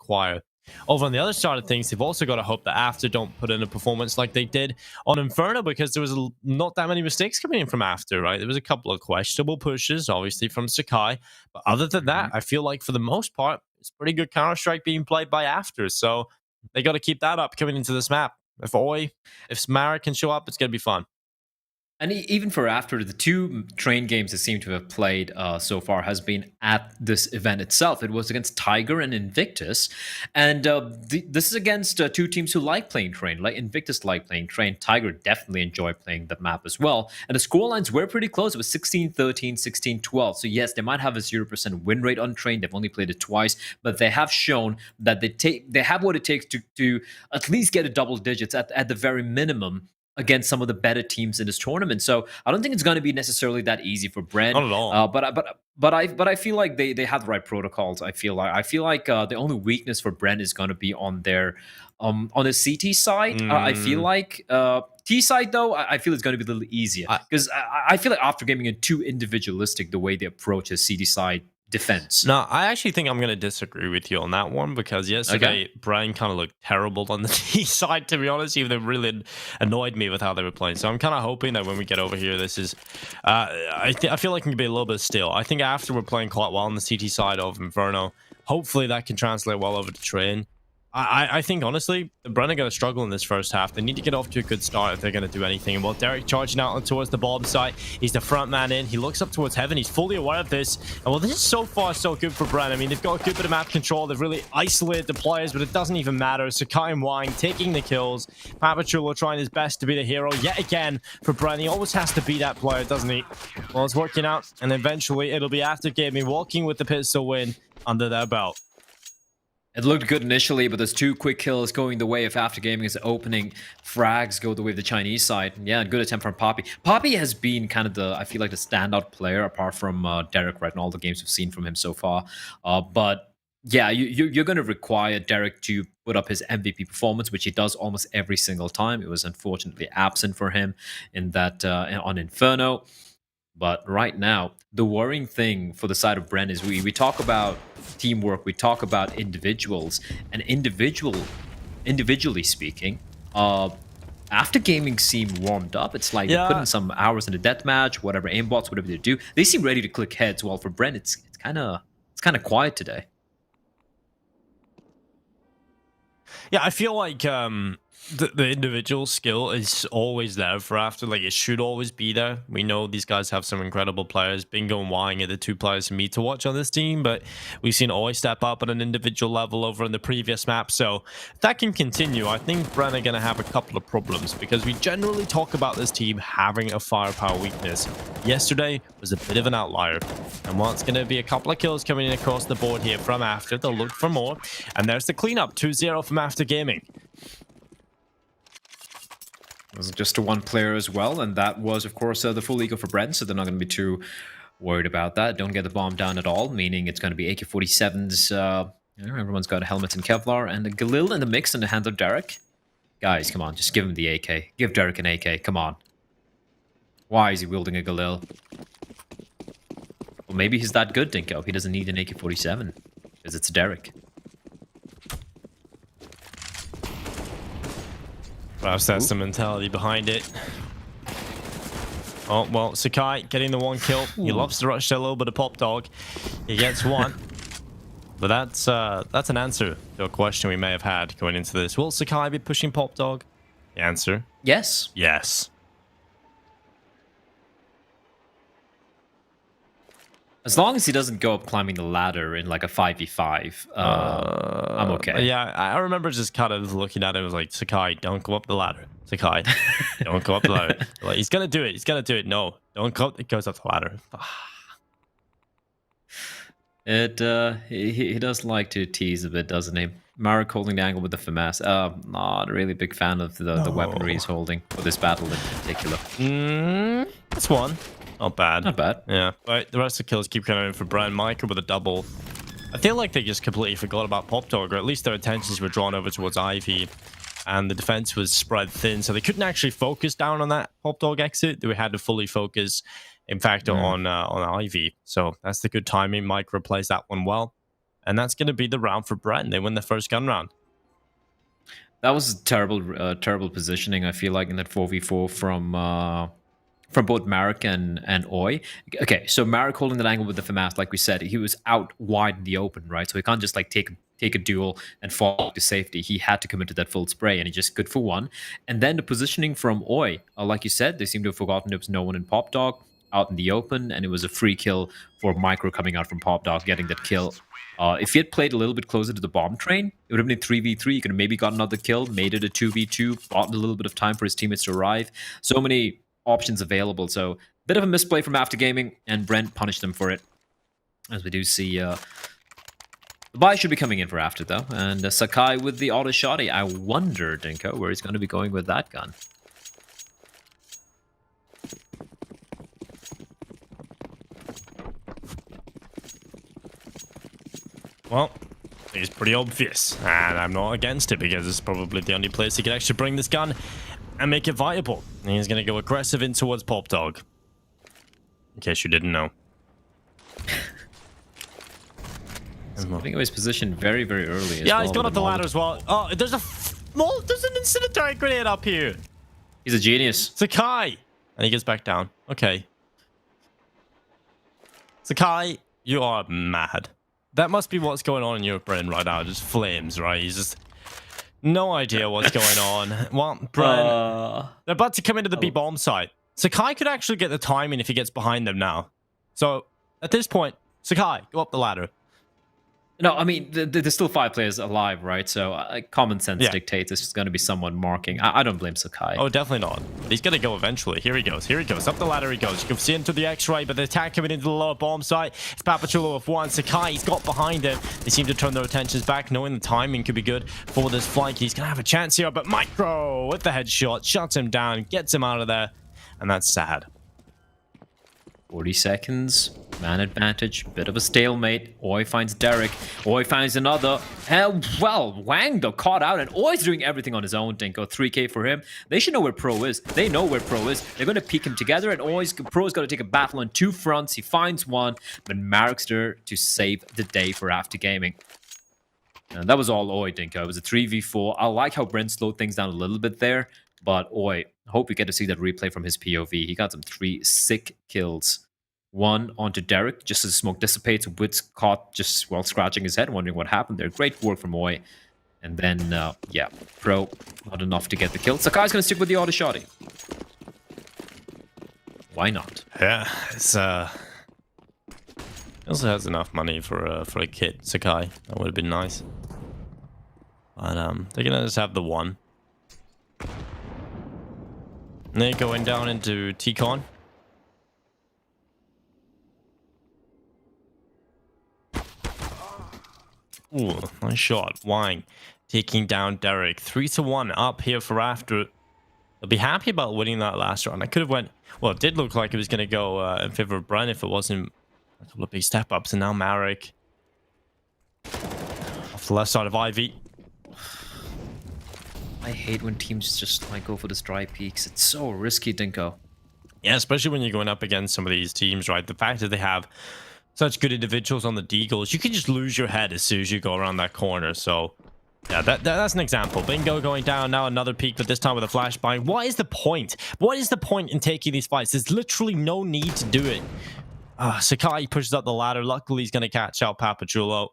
require. Over on the other side of things, they've also got to hope that After don't put in a performance like they did on Inferno, because there was not that many mistakes coming in from After, right? There was a couple of questionable pushes, obviously, from Sakai. But other than that, I feel like for the most part, it's pretty good Counter-Strike being played by After. So they got to keep that up coming into this map. If Smara can show up, it's going to be fun. And even for After, the 2 train games that seem to have played so far has been at this event itself. It was against Tiger and Invictus. And this is against 2 teams who like playing train. Like Invictus like playing train. Tiger definitely enjoyed playing the map as well. And the scorelines were pretty close. It was 16-13, 16-12. So yes, they might have a 0% win rate on train. They've only played it twice. But they have shown that they have what it takes to at least get a double digits at the very minimum against some of the better teams in this tournament. So I don't think it's going to be necessarily that easy for BREN. Not at all. But I feel like they have the right protocols. I feel like the only weakness for BREN is going to be on their on the CT side. I feel like T side though, I feel it's going to be a little easier, because I feel like After Gaming are too individualistic the way they approach the CT side defense. No, I actually think I'm going to disagree with you on that one, because yesterday BREN kind of looked terrible on the T side, to be honest. Even they really annoyed me with how they were playing. So I'm kind of hoping that when we get over here, this is I feel like it can be a little bit still. I think After we're playing quite well on the CT side of Inferno. Hopefully that can translate well over to Train. I think, honestly, the BREN are going to struggle in this first half. They need to get off to a good start if they're going to do anything. And while Derek charging out towards the bomb site, he's the front man in. He looks up towards Heaven. He's fully aware of this. And well, this is so far so good for BREN. I mean, they've got a good bit of map control. They've really isolated the players, but it doesn't even matter. Sakai and Wang taking the kills. Papachulo trying his best to be the hero yet again for BREN. He always has to be that player, doesn't he? Well, it's working out. And eventually, it'll be After Gaming walking with the pistol win under their belt. It looked good initially, but there's 2 quick kills going the way of After Gaming as the opening frags go the way of the Chinese side. Yeah, good attempt from Poppy. Poppy has been kind of I feel like the standout player apart from Derek, right, in all the games we've seen from him so far. But yeah, you're going to require Derek to put up his MVP performance, which he does almost every single time. It was unfortunately absent for him in that on Inferno. But right now, the worrying thing for the side of BREN is we talk about teamwork, we talk about individuals, and individually speaking, After Gaming seem warmed up. It's like they put in some hours in the deathmatch, whatever aimbots, whatever they do. They seem ready to click heads. While for BREN, it's kind of quiet today. Yeah, I feel like the individual skill is always there for After. Like, it should always be there. We know these guys have some incredible players. Bingo and Wang are the 2 players for me to watch on this team, but we've seen Oi step up at an individual level over in the previous map. So if that can continue, I think BREN are going to have a couple of problems, because we generally talk about this team having a firepower weakness. Yesterday was a bit of an outlier. And while it's going to be a couple of kills coming in across the board here from After, they'll look for more. And there's the cleanup, 2-0 from After Gaming. It was just to 1 player as well, and that was, of course, the full eco for BREN, so they're not going to be too worried about that. Don't get the bomb down at all, meaning it's going to be AK-47s. Everyone's got helmets and Kevlar, and the Galil in the mix in the hands of Derek. Guys, come on, just give him the AK. Give Derek an AK, come on. Why is he wielding a Galil? Well, maybe he's that good, Dinko. He doesn't need an AK-47, because it's Derek. Perhaps that's the mentality behind it. Oh, well, Sakai getting the 1 kill. He loves to rush a little bit of Pop Dog. He gets 1. But that's an answer to a question we may have had going into this. Will Sakai be pushing Pop Dog? The answer? Yes. Yes. As long as he doesn't go up climbing the ladder in like a 5v5, I'm okay. Yeah, I remember just kind of looking at him, was like, Sakai, don't go up the ladder. Sakai, don't go up the ladder. Like, he's going to do it. He's going to do it. No, don't go. It goes up the ladder. He does like to tease a bit, doesn't he? Marek holding the angle with the finesse. Not a really big fan of the weaponry he's holding for this battle in particular. That's 1. Not bad. Not bad. Yeah, but the rest of the kills keep coming in for BREN. Micah with a double. I feel like they just completely forgot about Pop Dog, or at least their attentions were drawn over towards Ivy, and the defense was spread thin, so they couldn't actually focus down on that Pop Dog exit. They had to fully focus, in fact, on Ivy. So that's the good timing. Mike replays that one well. And that's going to be the round for BREN. They win the first gun round. That was terrible positioning, I feel like, in that 4v4 from both Marek and Oi. Okay, so Marek holding that angle with the FAMAS, like we said, he was out wide in the open, right? So he can't just like take a duel and fall to safety. He had to commit to that full spray, and he just good for one. And then the positioning from Oi, like you said, they seem to have forgotten there was no one in Pop Dog out in the open, and it was a free kill for Micro coming out from Pop Dog, getting that kill. If he had played a little bit closer to the bomb train, it would have been 3v3. He could have maybe got another kill, made it a 2v2, bought a little bit of time for his teammates to arrive. So many options available. So, bit of a misplay from After Gaming, and Brent punished them for it. As we do see, the buy should be coming in for After, though. And Sakai with the auto shotty. I wonder, Dinko, where he's going to be going with that gun. Well, it's pretty obvious, and I'm not against it because it's probably the only place he can actually bring this gun and make it viable. And he's going to go aggressive in towards Pop Dog. In case you didn't know. He's moving away his position very, very early. Yeah, he's gone up the ladder as well. Oh, there's an incendiary grenade up here. He's a genius. Sakai! And he gets back down. Okay. Sakai, you are mad. That must be what's going on in your brain right now. Just flames, right? He's just no idea what's going on. Well, BREN, they're about to come into the B-bomb site. Sakai could actually get the timing if he gets behind them now. So, at this point, Sakai, go up the ladder. No, I mean, there's still 5 players alive, right? So common sense dictates it's going to be someone marking. I don't blame Sakai. Oh, definitely not. But he's going to go eventually. Here he goes. Here he goes. Up the ladder he goes. You can see him to the X-ray, but the attack coming into the lower bomb site. It's Papachulo with 1. Sakai, he's got behind him. They seem to turn their attentions back, knowing the timing could be good for this flank. He's going to have a chance here, but Micro with the headshot shuts him down, gets him out of there, and that's sad. 40 seconds, man advantage, bit of a stalemate. Oi finds Derek. Oi finds another. Well, Wang though caught out, and Oi's doing everything on his own, Dinko. 3K for him. They should know where Pro is. They know where Pro is. They're going to peek him together, and Pro's got to take a battle on 2 fronts. He finds one, but Marek's there to save the day for After Gaming. And that was all Oi, Dinko. It was a 3v4. I like how Brent slowed things down a little bit there, but Oi, I hope we get to see that replay from his POV. He got some 3 sick kills. 1 onto Derek, just as smoke dissipates. Wits caught just while scratching his head, wondering what happened there. Great work from Oi. And then, yeah, Pro, not enough to get the kill. Sakai's going to stick with the auto shotty. Why not? Yeah, it's, he also has enough money for a kit, Sakai. That would have been nice. But, they're going to just have the 1. And they're going down into T-Con. Ooh, nice shot. Wang taking down Derek. 3-1 up here for After. I'll be happy about winning that last round. I could have went... Well, it did look like it was going to go in favor of BREN if it wasn't a couple of big step-ups. And now Marek off the left side of Ivy. I hate when teams just like go for the dry peaks. It's so risky, Dinko. Yeah, especially when you're going up against some of these teams, right? The fact that they have such good individuals on the deagles, you can just lose your head as soon as you go around that corner. So, yeah, that's an example. Bingo going down, now another peak, but this time with a flashbang. What is the point? What is the point in taking these fights? There's literally no need to do it. Sakai pushes up the ladder. Luckily, he's going to catch out Papachulo.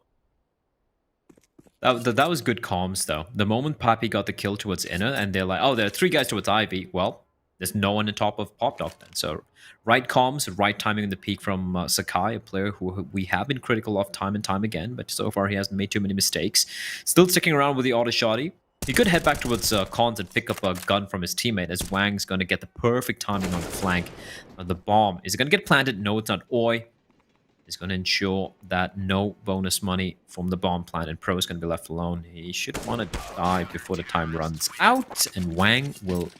That was good comms, though. The moment Papi got the kill towards Inner, and they're like, oh, there are 3 guys towards Ivy. Well, there's no one on top of Pop Dog then. So, right comms, right timing in the peak from Sakai, a player who we have been critical of time and time again, but so far he hasn't made too many mistakes. Still sticking around with the auto shotty. He could head back towards Cons and pick up a gun from his teammate, as Wang's going to get the perfect timing on the flank. The bomb, is it going to get planted? No, it's not. Oi is going to ensure that no bonus money from the bomb plant, and Pro is going to be left alone. He should want to die before the time runs out, and Wang will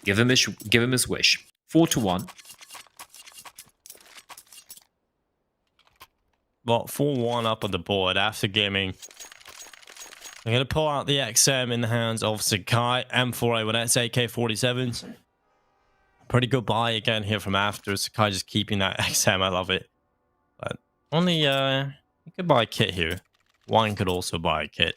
give him his wish. 4-1. Well, 4-1 up on the board After Gaming. I'm going to pull out the XM in the hands of Sakai. M4A1S AK-47s. Pretty good buy again here from After. Sakai just keeping that XM. I love it. But only, you could buy a kit here. Wine could also buy a kit.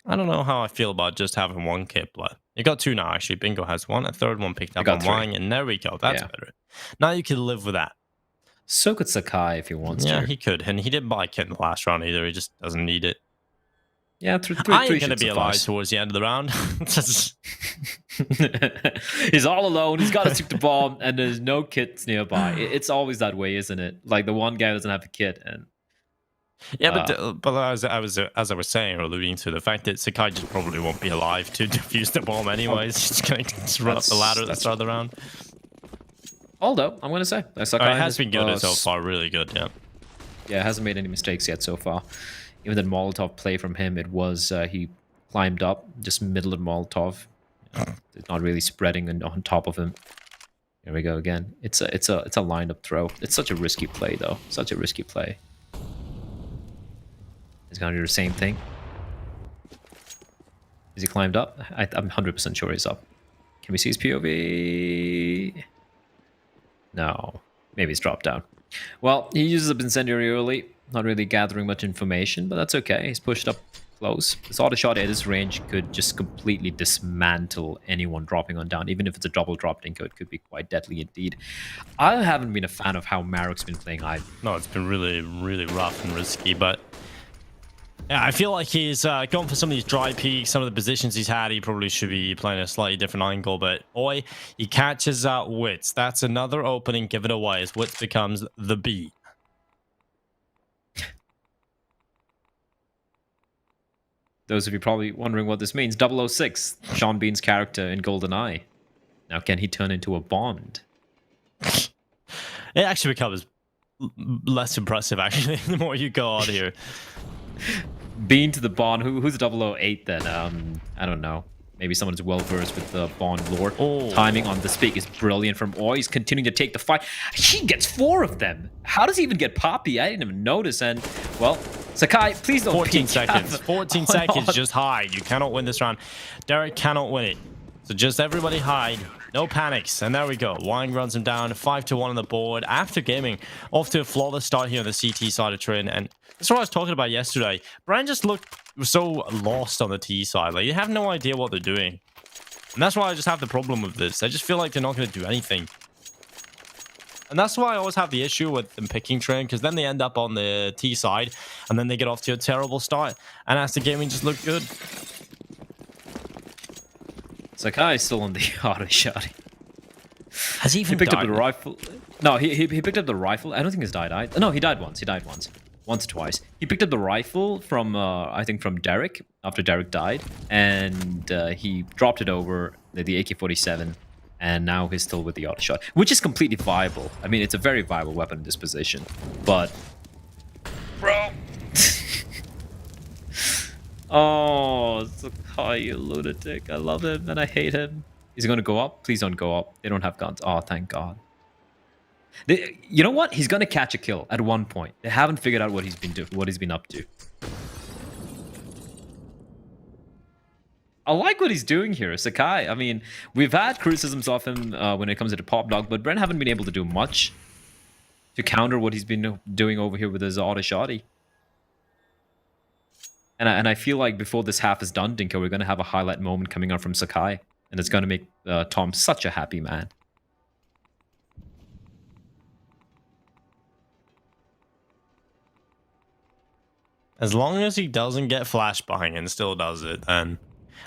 I don't know how I feel about just having one kit, but you got two now, actually. Bingo has one, a third one picked up on Wine, and there we go. That's better. Now you can live with that. So could Sakai if he wants to. Yeah, he could. And he didn't buy a kit in the last round either. He just doesn't need it. Yeah, I ain't going to be alive towards the end of the round. He's all alone. He's got to shoot the bomb, and there's no kits nearby. It's always that way, isn't it? Like the one guy doesn't have a kit, and yeah, but as I was saying or alluding to, the fact that Sakai just probably won't be alive to defuse the bomb anyways. He's just going to run up the ladder at the start of the round. Although I'm going to say Sakai has been good so far, really good. Yeah. Yeah, hasn't made any mistakes yet so far. Even that Molotov play from him, it was he climbed up, just middle of Molotov, not really spreading on top of him. Here we go again. It's a lined up throw. It's such a risky play though. Such a risky play. He's gonna do the same thing. Is he climbed up? I'm 100% sure he's up. Can we see his POV? No. Maybe he's dropped down. Well, he uses a incendiary early. Not really gathering much information, but that's okay. He's pushed up close. This auto shot at his range could just completely dismantle anyone dropping on down. Even if it's a double drop Dinko, it could be quite deadly indeed. I haven't been a fan of how Marok's been playing either. No, it's been really, really rough and risky, but yeah, I feel like he's gone for some of these dry peaks, some of the positions he's had. He probably should be playing a slightly different angle, but boy, he catches out Wits. That's another opening given away as Wits becomes the B. Those of you probably wondering what this means. 006, Sean Bean's character in GoldenEye. Now, can he turn into a Bond? It actually becomes less impressive, actually, the more you go on here. Bean to the Bond. Who's 008 then? I don't know. Maybe someone who's well-versed with the Bond lore. Timing on the speak is brilliant from Oi. He's continuing to take the fight. He gets 4 of them. How does he even get Poppy? I didn't even notice. And, well, Sakai, please don't 14 seconds. 14 seconds. Just hide. You cannot win this round. Derek cannot win it. So just everybody hide. No panics. And there we go. Wine runs him down. 5-1 on the board. After gaming, off to a flawless start here on the CT side of Trin. And that's what I was talking about yesterday. BREN just looked so lost on the T side. Like, you have no idea what they're doing. And that's why I just have the problem with this. I just feel like they're not going to do anything. And that's why I always have the issue with them picking Trin, because then they end up on the T side, and then they get off to a terrible start. And as the gaming just looked good. Sakai is still on the auto shot. Has he even picked up the rifle? No, he picked up the rifle. I don't think he's died. No, he died once. He died once. Once or twice. He picked up the rifle from, I think, from Derek, after Derek died. And he dropped it over the AK-47. And now he's still with the auto shot, which is completely viable. I mean, it's a very viable weapon in this position. But, bro. Oh, Sakai, you lunatic. I love him and I hate him. Is he going to go up? Please don't go up. They don't have guns. Oh, thank God. You know what? He's going to catch a kill at one point. They haven't figured out what he's been up to. I like what he's doing here, Sakai. I mean, we've had criticisms of him when it comes to the pop dog, but BREN haven't been able to do much to counter what he's been doing over here with his auto shotty. And I feel like before this half is done, Dinko, we're going to have a highlight moment coming out from Sakai. And it's going to make Tom such a happy man. As long as he doesn't get flashbang and still does it, then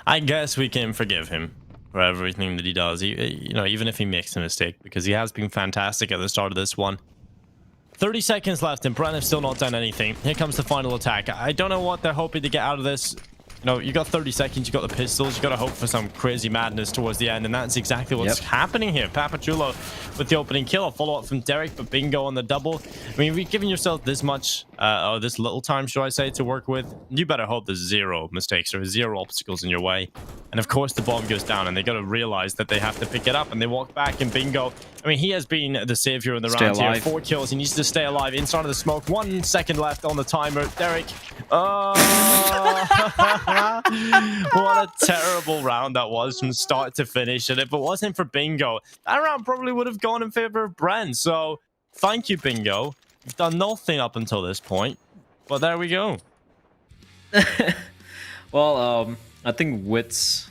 I guess we can forgive him for everything that he does. You know, even if he makes a mistake, because he has been fantastic at the start of this one. 30 seconds left, and BREN have still not done anything. Here comes the final attack. I don't know what they're hoping to get out of this. You know, you got 30 seconds, you got the pistols, you got to hope for some crazy madness towards the end, and that's exactly what's happening here. Papachulo with the opening kill, a follow-up from Derek, but Bingo on the double. I mean, if you've given yourself this much, or this little time, should I say, to work with, you better hope there's 0 mistakes or 0 obstacles in your way. And of course, the bomb goes down, and they got to realize that they have to pick it up, and they walk back, and Bingo, I mean, he has been the savior in the round here. 4 kills, he needs to stay alive inside of the smoke. 1 second left on the timer. Derek, oh, what a terrible round that was from start to finish. And if it wasn't for Bingo, that round probably would have gone in favor of BREN. So thank you, Bingo. You've done nothing up until this point, but there we go. Well, I think Wits.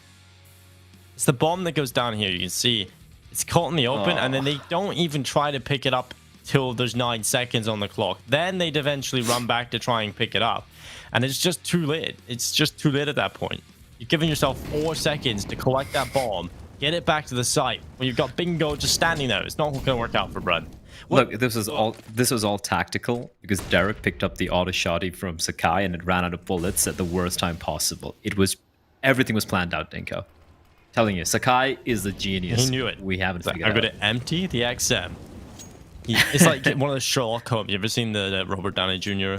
It's the bomb that goes down here. You can see it's caught in the open, and then they don't even try to pick it up till there's 9 seconds on the clock. Then they'd eventually run back to try and pick it up, and it's just too late. It's just too late at that point. You're giving yourself 4 seconds to collect that bomb, get it back to the site. When you've got Bingo just standing there, it's not going to work out for BREN. Look, this was all tactical because Derek picked up the auto shotty from Sakai and it ran out of bullets at the worst time possible. Everything was planned out, Dinko. Telling you, Sakai is a genius. He knew it. We haven't figured I'm out. going to empty the XM. It's like one of the Sherlock Holmes. You ever seen the Robert Downey Jr.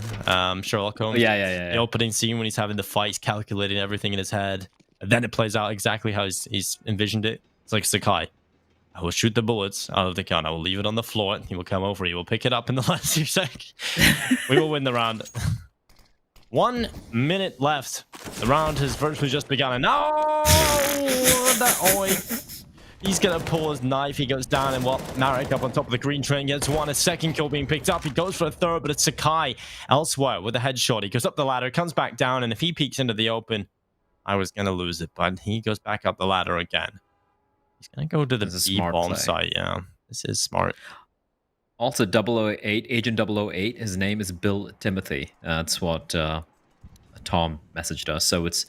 Sherlock Holmes? Yeah. The opening scene when he's having the fight, he's calculating everything in his head. And then it plays out exactly how he's envisioned it. It's like Sakai. I will shoot the bullets out of the gun. I will leave it on the floor. He will come over. He will pick it up in the last few seconds. We will win the round. 1 minute left. The round has virtually just begun. And no! That Oi. He's going to pull his knife. He goes down, and well, Marek up on top of the green train gets one. A second kill being picked up. He goes for a third, but it's Sakai elsewhere with a headshot. He goes up the ladder, comes back down, and if he peeks into the open, I was going to lose it, but he goes back up the ladder again. He's going to go to the B-bomb site. Yeah, this is smart. Also, 008, Agent 008, his name is Bill Timothy. That's what Tom messaged us. So it's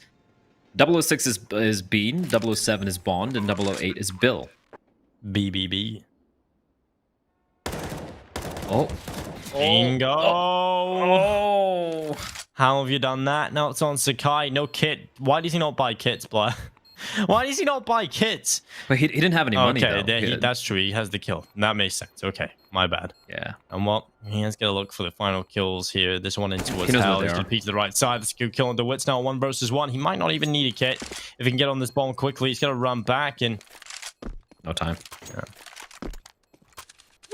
006 is Bean, 007 is Bond, and 008 is Bill. BBB. Oh. Bingo. Oh. How have you done that? Now it's on Sakai. No kit. Why does he not buy kits, Blair? Why does he not buy kits? But he didn't have any money, though. Okay, that's true. He has the kill. That makes sense. Okay, my bad. Yeah. And well, he has got to look for the final kills here. This one into his hell. He's going to peek to the right side. This good kill into Wits now. 1 versus 1. He might not even need a kit. If he can get on this bomb quickly, he's going to run back and... No time. Yeah.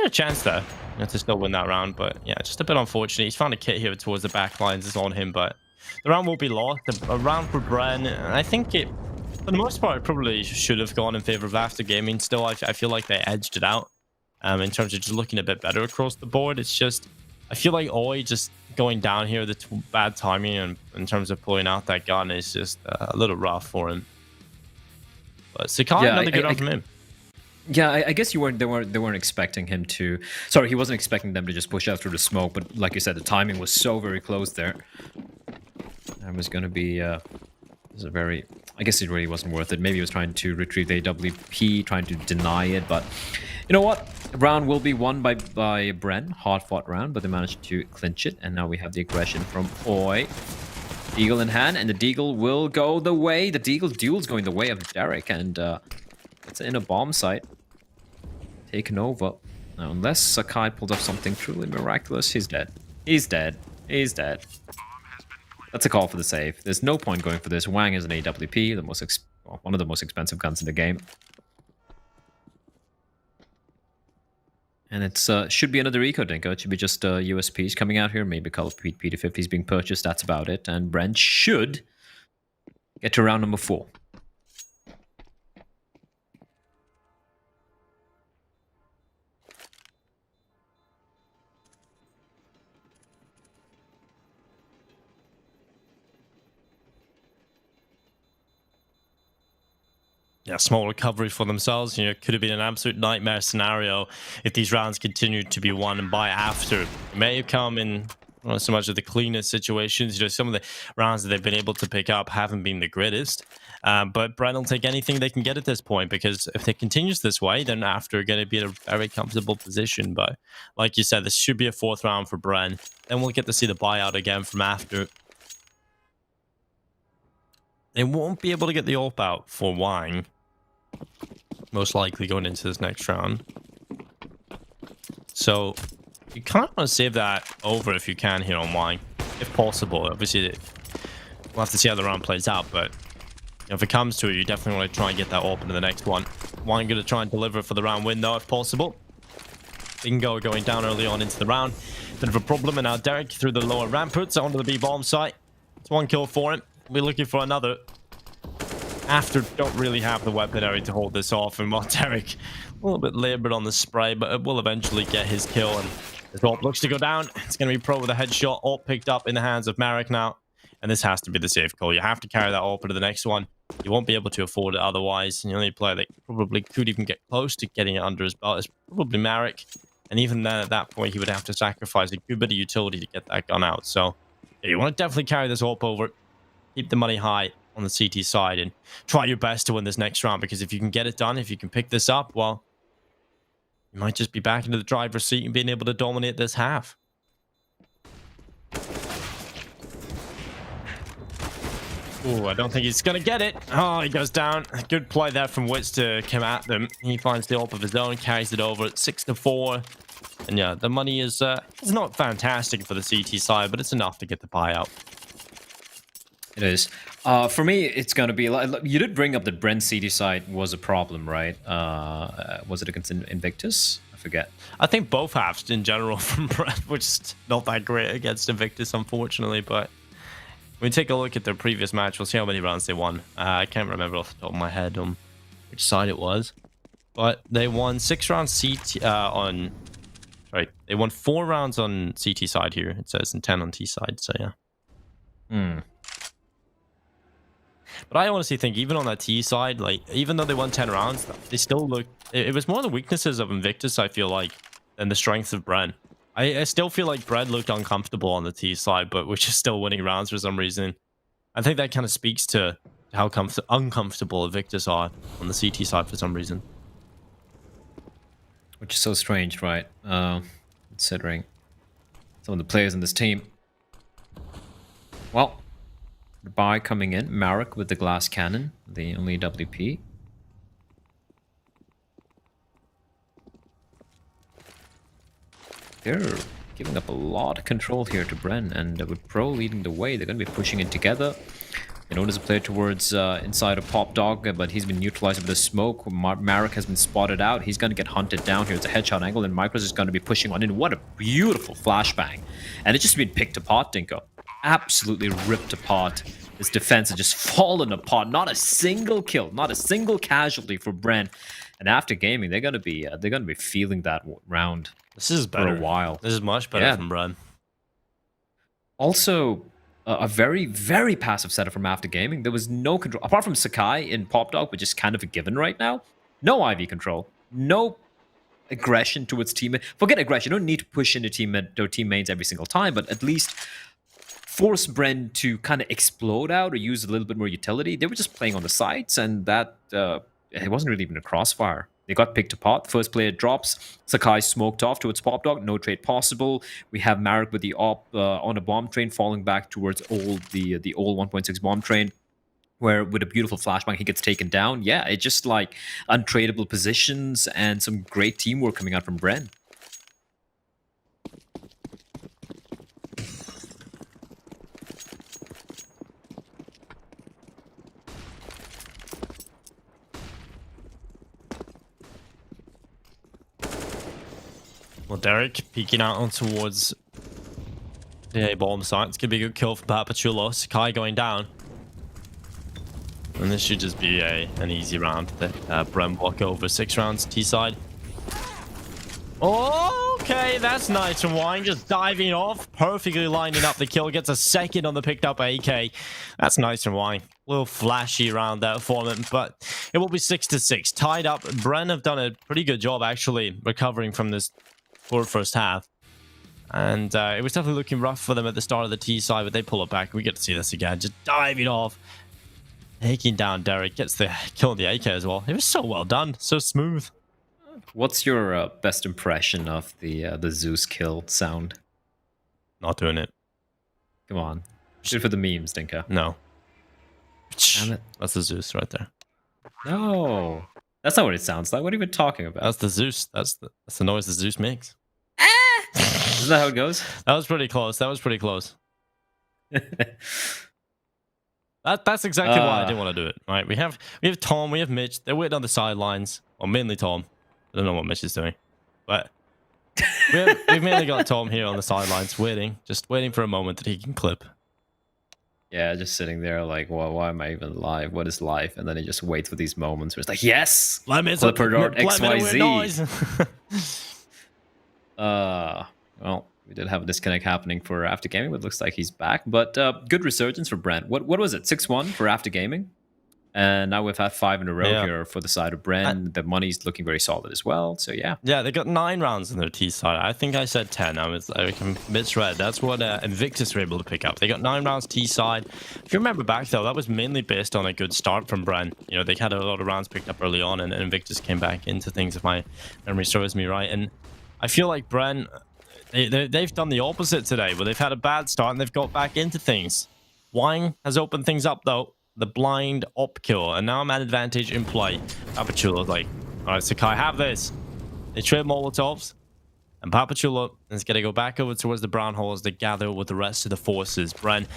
A chance there to still win that round, but yeah, just a bit unfortunate. He's found a kit here towards the back lines. It's on him, but the round will be lost. A round for BREN, and I think it, for the most part, it probably should have gone in favor of After Gaming. Still, I feel like they edged it out in terms of just looking a bit better across the board. It's just, I feel like Oi just going down here, the bad timing and in terms of pulling out that gun is just a little rough for him. But Sakai, another good round from him. Yeah, I guess they weren't expecting him to. Sorry, he wasn't expecting them to just push out through the smoke. But like you said, the timing was so very close there. That was going to be a very. I guess it really wasn't worth it. Maybe he was trying to retrieve the AWP, trying to deny it. But you know what? The round will be won by BREN. Hard fought round, but they managed to clinch it. And now we have the aggression from Oi. Deagle in hand, and the Deagle will go the way. The Deagle duel's going the way of Derek, and it's in a bomb site. Taken over. Now, unless Sakai pulled off something truly miraculous, he's dead. He's dead. He's dead. That's a call for the save. There's no point going for this. Wang is an AWP, one of the most expensive guns in the game. And it should be another eco dinko. It should be just USPs coming out here. Maybe a couple of P250s being purchased. That's about it. And BREN should get to round number 4. Yeah, small recovery for themselves. You know, it could have been an absolute nightmare scenario if these rounds continued to be won by After. It may have come in not so much of the cleanest situations. You know, some of the rounds that they've been able to pick up haven't been the greatest. But BREN will take anything they can get at this point, because if it continues this way, then After are going to be in a very comfortable position. But like you said, this should be a 4th round for BREN. Then we'll get to see the buyout again from After. They won't be able to get the AWP out for Wang, most likely going into this next round. So you kind of want to save that over if you can here on Wang, if possible. Obviously, we'll have to see how the round plays out, but you know, if it comes to it, you definitely want to try and get that AWP into the next one. Wang going to try and deliver for the round win, though, if possible. Bingo going down early on into the round. Bit of a problem, and now Derek through the lower ramparts onto the B-bomb site. It's 1 kill for him. We're looking for another. After don't really have the weaponry to hold this off, and while Derek a little bit labored on the spray, but it will eventually get his kill, and the AWP looks to go down. It's going to be Pro with a headshot. AWP picked up in the hands of Marek now, And this has to be the safe call. You have to carry that AWP to the next one. You won't be able to afford it otherwise. And the only player that probably could even get close to getting it under his belt is probably Marek. And even then, at that point, he would have to sacrifice a good bit of utility to get that gun out. So yeah, you want to definitely carry this AWP over. Keep the money high on the CT side and try your best to win this next round. Because if you can get it done, if you can pick this up, well, you might just be back into the driver's seat and being able to dominate this half. Oh, I don't think he's going to get it. Oh, he goes down. Good play there from Wits to come at them. He finds the AWP of his own, carries it over at 6-4. And yeah, the money is it's not fantastic for the CT side, but it's enough to get the buyout. It is. For me, it's going to be like, you did bring up that BREN CT side was a problem, right? Was it against Invictus? I forget. I think both halves in general from BREN were just not that great against Invictus, unfortunately, but when we take a look at their previous match, we'll see how many rounds they won. I can't remember off the top of my head on which side it was. But they won 6 rounds CT on... Sorry, they won 4 rounds on CT side here, it says, and 10 on T side, so yeah. But I honestly think even on that T side, like, even though they won 10 rounds, they still look... It was more the weaknesses of Invictus, I feel like, than the strengths of BREN. I still feel like BREN looked uncomfortable on the T side, but we're just still winning rounds for some reason. I think that kind of speaks to how uncomfortable Invictus are on the CT side for some reason. Which is so strange, right? Considering some of the players in this team. Well, goodbye coming in. Marek with the glass cannon, the only WP. They're giving up a lot of control here to BREN, and with Pro leading the way, they're going to be pushing it together. You notice a player towards inside of Pop Dog, but he's been neutralized with the smoke. Marek has been spotted out. He's going to get hunted down here. It's a headshot angle, and Micros is going to be pushing on in. What a beautiful flashbang. And it's just been picked apart, Dinko. Absolutely ripped apart. This defense has just fallen apart. Not a single kill, not a single casualty for BREN. And after gaming, they're going to be feeling that round. This is better. For a while. This is much better from BREN. Also, a very, very passive setup from After Gaming. There was no control. Apart from Sakai in Pop Dog, which is kind of a given right now. No IV control. No aggression towards teammate. Forget aggression. You don't need to push into teammates every single time, but at least force BREN to kind of explode out or use a little bit more utility. They were just playing on the sides, and that it wasn't really even a crossfire. They got picked apart. First player drops. Sakai smoked off towards Pop Dog. No trade possible. We have Marek with the op on a bomb train falling back towards the old 1.6 bomb train, where with a beautiful flashbang he gets taken down. Yeah, it's just like untradeable positions and some great teamwork coming out from BREN. Well, Derek peeking out on towards the bomb site. It's going to be a good kill for Papachulo. Sakai going down. And this should just be an easy round. BREN walk over 6 rounds T side. Okay, that's nice from Wine. Just diving off. Perfectly lining up the kill. Gets a second on the picked up AK. That's nice from Wine. A little flashy round there for them, but it will be 6-6. Tied up. BREN have done a pretty good job actually recovering from this poor first half. And it was definitely looking rough for them at the start of the T side, but they pull it back. We get to see this again. Just diving off. Taking down Derek. Gets the kill on the AK as well. It was so well done. So smooth. What's your best impression of the Zeus kill sound? Not doing it. Come on. Shoot for the memes, Dinka. No. Damn it. That's the Zeus right there. No. That's not what it sounds like. What are you even talking about? That's the Zeus. That's the noise the Zeus makes. Isn't that how it goes? That was pretty close. That was pretty close. That's exactly why I didn't want to do it. Right? We have Tom, we have Mitch. They're waiting on the sidelines. Well, mainly Tom. I don't know what Mitch is doing, but we've mainly got Tom here on the sidelines, just waiting for a moment that he can clip. Yeah, just sitting there like, well, why am I even live? What is life? And then he just waits for these moments where it's like, yes, Clipper XYZ. Well, We did have a disconnect happening for After Gaming, but it looks like he's back. But good resurgence for BREN. What was it? 6-1 for After Gaming? And now we've had 5 in a row here for the side of BREN. The money's looking very solid as well. So yeah. Yeah, they got 9 rounds in their T side. I think I said 10. I misread. That's what Invictus were able to pick up. They got 9 rounds T side. If you remember back though, that was mainly based on a good start from BREN. You know, they had a lot of rounds picked up early on, and Invictus came back into things, if my memory serves me right. And I feel like BREN, they've done the opposite today, where they've had a bad start and they've got back into things. Wang has opened things up though. The blind op kill, and now I'm at advantage in play. Papachula's like, all right, Sakai, have this. They trade Molotovs, and Papachula is going to go back over towards the brown holes to gather with the rest of the forces. BREN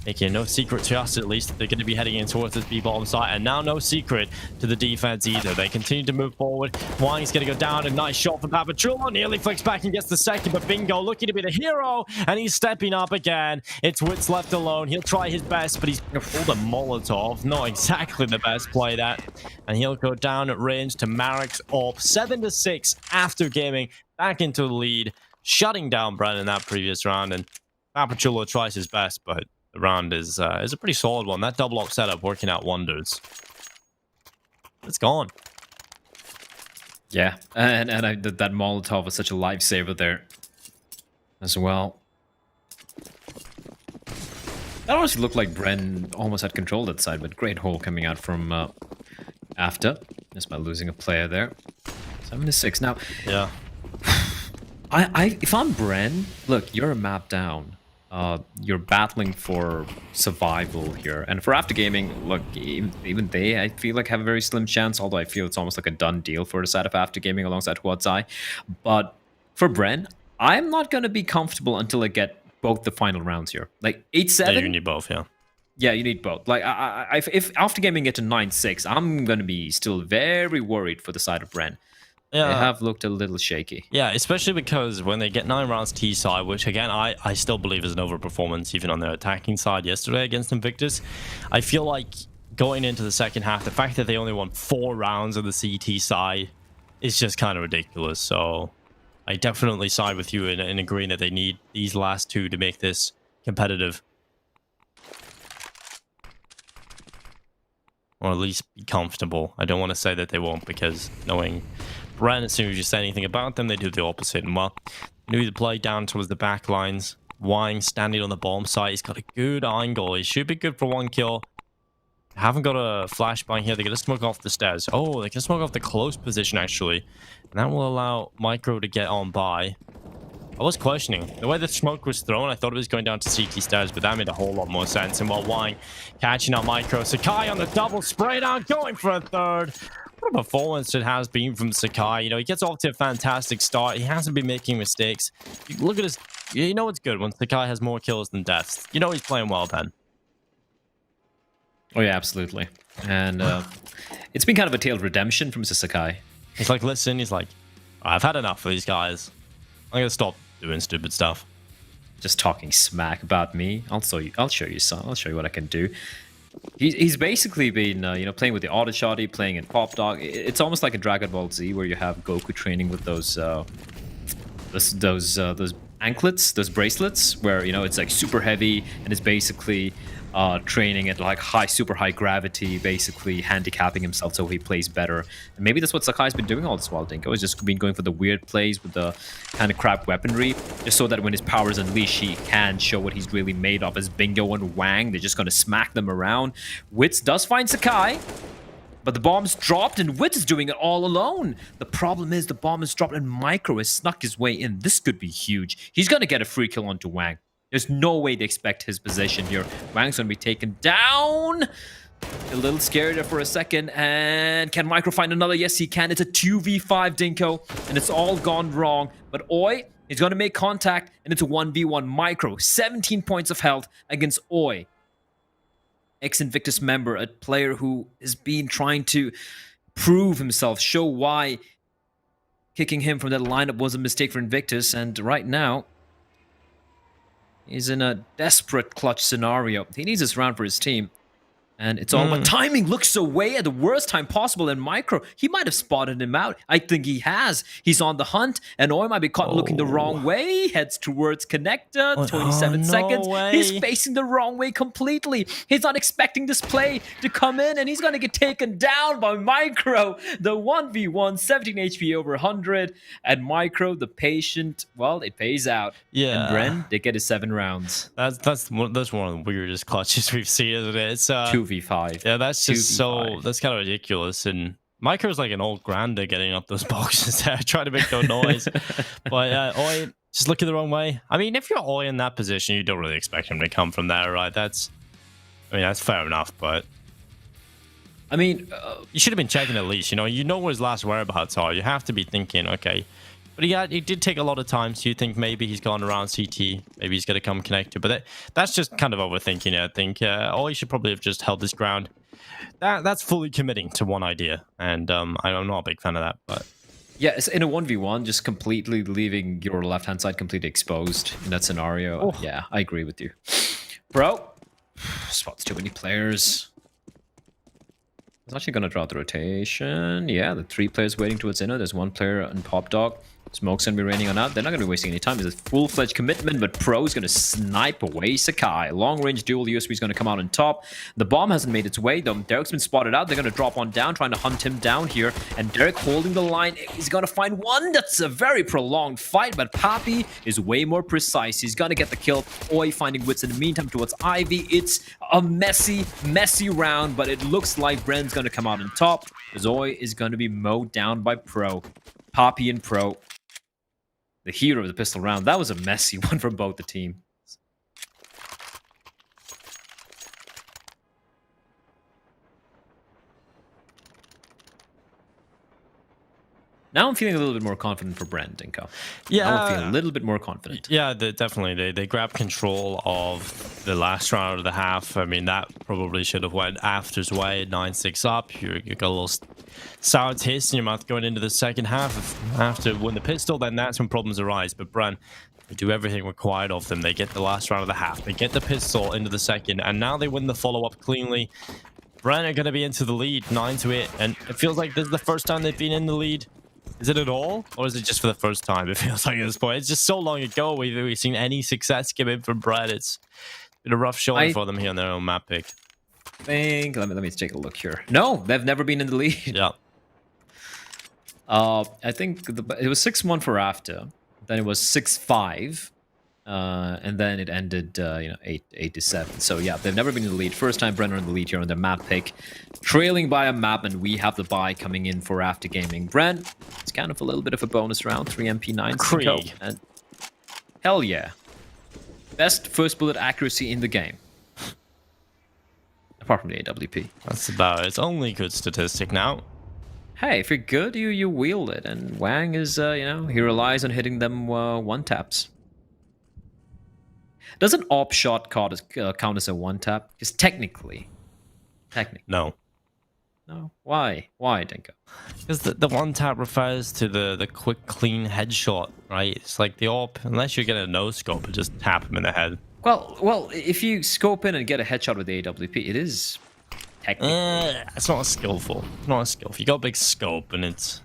making no secret to us, at least, that they're going to be heading in towards this B-bottom site, and now no secret to the defense either. They continue to move forward. Wang's going to go down. A nice shot from Papachula. Nearly flicks back and gets the second, but Bingo looking to be the hero, and he's stepping up again. It's Wits left alone. He'll try his best, but he's pulled a Molotov. Not exactly the best play, that. And he'll go down at range to Marek's op. 7-6 After Gaming. Back into the lead, shutting down BREN in that previous round, and Papachula tries his best, but the round is a pretty solid one. That double op setup working out wonders. It's gone. Yeah, and that Molotov was such a lifesaver there as well. That honestly looked like BREN almost had control that side, but great hole coming out from After. Just by losing a player there. 7-6 now. Yeah. If I'm BREN, look, you're a map down. You're battling for survival here. And for After Gaming, look, even they, I feel like, have a very slim chance, although I feel it's almost like a done deal for the side of After Gaming alongside Huatsai. But for BREN, I'm not going to be comfortable until I get both the final rounds here. Like, 8-7? Yeah, you need both, yeah. Yeah, you need both. Like, if After Gaming get to 9-6, I'm going to be still very worried for the side of BREN. Yeah. They have looked a little shaky. Yeah, especially because when they get 9 rounds T side, which again, I still believe is an overperformance even on their attacking side yesterday against Invictus. I feel like going into the second half, the fact that they only won 4 rounds of the CT side is just kind of ridiculous. So I definitely side with you in agreeing that they need these last 2 to make this competitive. Or at least be comfortable. I don't want to say that they won't, because knowing BREN, as soon as you say anything about them, they do the opposite. And well, knew the play down towards the back lines. Wang standing on the bomb site. He's got a good angle. He should be good for 1 kill. Haven't got a flashbang here. They're going to smoke off the stairs. Oh, they can smoke off the close position, actually. And that will allow Micro to get on by. I was questioning. The way the smoke was thrown, I thought it was going down to CT stairs, but that made a whole lot more sense. And while Wang catching out Micro, Sakai on the double spray down, going for a third. What a performance it has been from Sakai. You know, he gets off to a fantastic start. He hasn't been making mistakes. Look at his... You know it's good when Sakai has more kills than deaths. You know he's playing well, Ben. Oh, yeah, absolutely. And it's been kind of a tale of redemption from Mr. Sakai. He's like, listen, he's like, I've had enough of these guys. I'm going to stop doing stupid stuff. Just talking smack about me. I'll show you some. I'll show you what I can do. He's basically been, you know, playing with the auto shotty, playing in Pop Dog. It's almost like a Dragon Ball Z where you have Goku training with those anklets, those bracelets, where, you know, it's like super heavy and it's basically training at like super high gravity, basically handicapping himself so he plays better. And maybe that's what Sakai's been doing all this while. Dinko has just been going for the weird plays with the kind of crap weaponry, just so that when his power is unleashed, he can show what he's really made of. As Bingo and Wang, they're just going to smack them around. Wits does find Sakai, but the bomb's dropped and Wits is doing it all alone. The problem is the bomb is dropped and Micro has snuck his way in. This could be huge. He's going to get a free kill onto Wang. There's no way to expect his position here. Wang's going to be taken down. A little scared there for a second. And can Micro find another? Yes, he can. It's a 2v5 Dinko. And it's all gone wrong. But Oi is going to make contact. And it's a 1v1 Micro. 17 points of health against Oi. Ex-Invictus member. A player who has been trying to prove himself. Show why kicking him from that lineup was a mistake for Invictus. And right now, he's in a desperate clutch scenario. He needs this round for his team. And it's all about timing. Looks away at the worst time possible. And Micro, he might have spotted him out. I think he has. He's on the hunt. And Oi might be caught looking the wrong way. Heads towards connector. 27 seconds. Way. He's facing the wrong way completely. He's not expecting this play to come in. And he's going to get taken down by Micro. The 1v1, 17 HP over 100. And Micro, the patient, well, it pays out. Yeah. And BREN, they get his 7 rounds. That's one of the weirdest clutches we've seen, isn't it? It's 2v5. Yeah, that's just 2v5. that's kind of ridiculous. And Micro's like an old granda getting up those boxes there, trying to make no noise. But Oi, just looking the wrong way. I mean, if you're Oi in that position, you don't really expect him to come from there, right? That's fair enough, but I mean, you should have been checking at least. You know where his last whereabouts are. You have to be thinking, okay. But he did take a lot of time, so you think maybe he's gone around CT, maybe he's going to come connected. But that's just kind of overthinking it, I think. Or he should probably have just held his ground. That's fully committing to one idea, and I'm not a big fan of that. But yeah, it's in a 1v1, just completely leaving your left-hand side completely exposed in that scenario. Oh. Yeah, I agree with you. Bro, spots too many players. He's actually going to draw the rotation. Yeah, the 3 players waiting towards inner. There's 1 player on Pop Dog. Smoke's going to be raining on out. They're not going to be wasting any time. It's a full-fledged commitment, but Pro's going to snipe away Sakai. Long-range dual USB is going to come out on top. The bomb hasn't made its way, though. Derek's been spotted out. They're going to drop on down, trying to hunt him down here. And Derek holding the line. He's going to find one. That's a very prolonged fight, but Papi is way more precise. He's going to get the kill. Oi finding wits in the meantime towards Ivy. It's a messy, messy round, but it looks like BREN's going to come out on top. Oi is going to be mowed down by Pro. Papi and Pro, the hero of the pistol round. That was a messy one from both the teams. Now I'm feeling a little bit more confident for BREN, Dinko. yeah, now I'm feeling a little bit more confident. Yeah, definitely. They grabbed control of the last round of the half. I mean, that probably should have went After's way, 9-6 up. You got a little sour taste in your mouth going into the second half. If After win the pistol, then that's when problems arise. But BREN, they do everything required of them. They get the last round of the half. They get the pistol into the second, and now they win the follow-up cleanly. BREN are going to be into the lead, 9-8, and it feels like this is the first time they've been in the lead. Is it at all? Or is it just for the first time? It feels like at this point. It's just so long ago we've seen any success come in from BREN. It's been a rough showing for them here on their own map pick. Let me take a look here. No, they've never been in the lead. Yeah. I think it was 6-1 for After. Then it was 6-5. And then it ended, 8-7. So yeah, they've never been in the lead. First time BREN are in the lead here on their map pick. Trailing by a map, and we have the buy coming in for After Gaming. BREN, it's kind of a little bit of a bonus round. 3 MP9s to go. And hell yeah. Best first bullet accuracy in the game. Apart from the AWP. That's about its only good statistic now. Hey, if you're good, you wield it. And Wang is, he relies on hitting them one-taps. Does an op shot count as a one-tap? Because technically. No. No? Why? Why, Dinko? Because the one-tap refers to the quick, clean headshot, right? It's like the op, unless you're getting a no-scope, just tap him in the head. Well, if you scope in and get a headshot with the AWP, it is technically. It's not skillful. Not a skill. You got a big scope, and it's.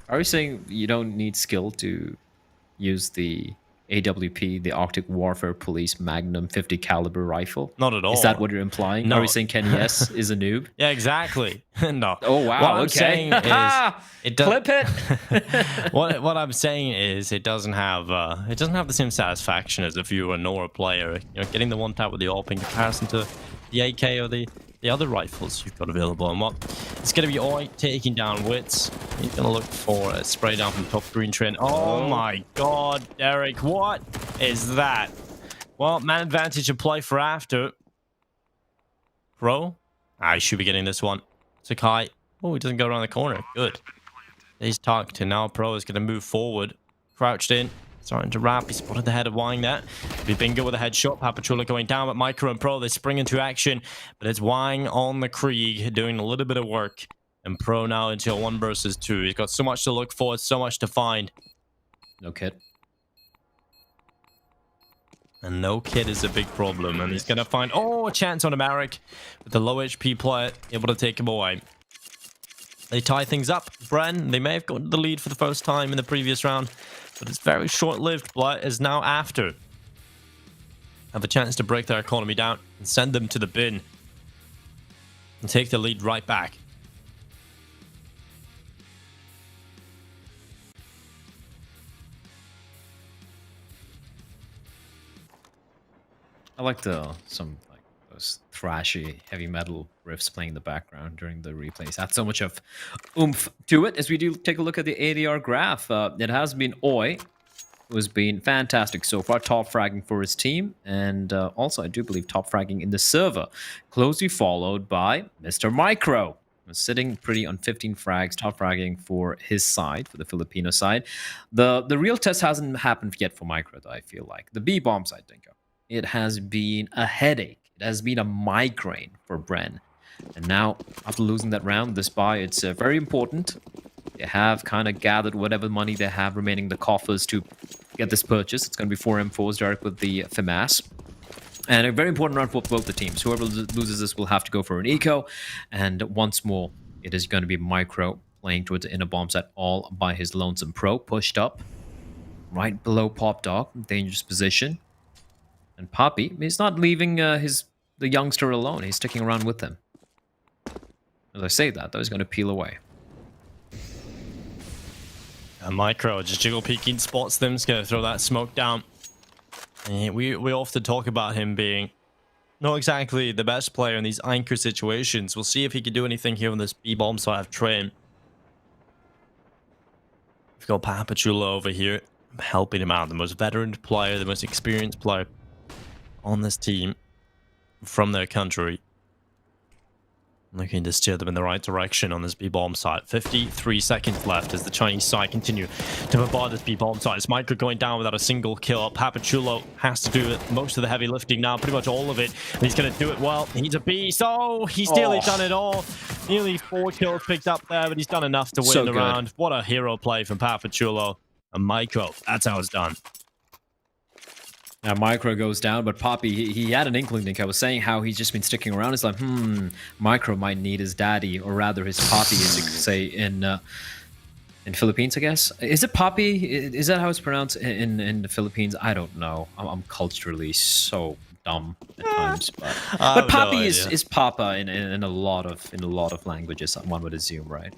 Are you saying you don't need skill to use the AWP, the Arctic Warfare Police Magnum 50 caliber rifle? Not at all. Is that what you're implying? No. Are you saying Kenny S is a noob? Yeah, exactly. No. Oh wow. What I'm okay. saying is it does. Clip it. what I'm saying is it doesn't have the same satisfaction as a viewer nor a player. Getting the one tap with the AWP in comparison to the AK or the other rifles you've got available. And what it's going to be Oi taking down Wits. He's going to look for a spray down from top green trend. Oh my god, Derek, what is that? Well, man advantage of play for After. Pro? I should be getting this one. Sakai. Oh, he doesn't go around the corner. Good. He's tucked, and now Pro is going to move forward. Crouched in. Starting to wrap. He spotted the head of Wang there. Bingo with a headshot. Papatrula going down, but Micro and Pro, they spring into action. But it's Wang on the Krieg doing a little bit of work. And Pro now into a 1 versus 2. He's got so much to look for, so much to find. No kid. And no kid is a big problem. And he's going to find, a chance on a Marek with the low HP player able to take him away. They tie things up. BREN, they may have gotten the lead for the first time in the previous round, but it's very short-lived. Blood is now after. Have a chance to break their economy down and send them to the bin. And take the lead right back. I like some like those thrashy heavy metal riffs playing in the background during the replays. Add so much of oomph to it. As we do take a look at the ADR graph, it has been Oi who has been fantastic so far, top fragging for his team, and also I do believe top fragging in the server, closely followed by Mr. Micro, sitting pretty on 15 frags, top fragging for his side, for the Filipino side. The real test hasn't happened yet for Micro, though, I feel like. The B bomb side, Dinko. It has been a headache. It has been a migraine for BREN. And now, after losing that round, this buy, it's very important. They have kind of gathered whatever money they have remaining in the coffers to get this purchase. It's going to be 4 M4s, Derek, with the FAMAS. And a very important round for both the teams. Whoever loses this will have to go for an eco. And once more, it is going to be Micro playing towards the inner bomb set all by his lonesome pro. Pushed up right below Pop Dog. Dangerous position. And Poppy, he's not leaving the youngster alone. He's sticking around with him. As I say that, though, he's going to peel away. And Micro just jiggle peeking, spots them. He's going to throw that smoke down. And we often talk about him being not exactly the best player in these anchor situations. We'll see if he can do anything here on this B-bomb side of train. We've got Papachula over here helping him out. The most veteran player, the most experienced player on this team from their country. Looking to steer them in the right direction on this B-bomb side. 53 seconds left as the Chinese side continue to bombard this B-bomb side. It's Micro going down without a single kill. Papachulo has to do it. Most of the heavy lifting now, pretty much all of it. And he's going to do it well. He's a beast. Oh, he's nearly done it all. Nearly 4 kills picked up there, but he's done enough to win the round. What a hero play from Papachulo. And Micro, that's how it's done. Now Micro goes down, but Poppy, he had an inkling, Nick. I was saying how he's just been sticking around. It's like, Micro might need his daddy, or rather his Poppy, as you could say in Philippines, I guess. Is it Poppy? Is that how it's pronounced in the Philippines? I don't know. I'm culturally so dumb at times, but Poppy is Papa in a lot of languages. One would assume, right?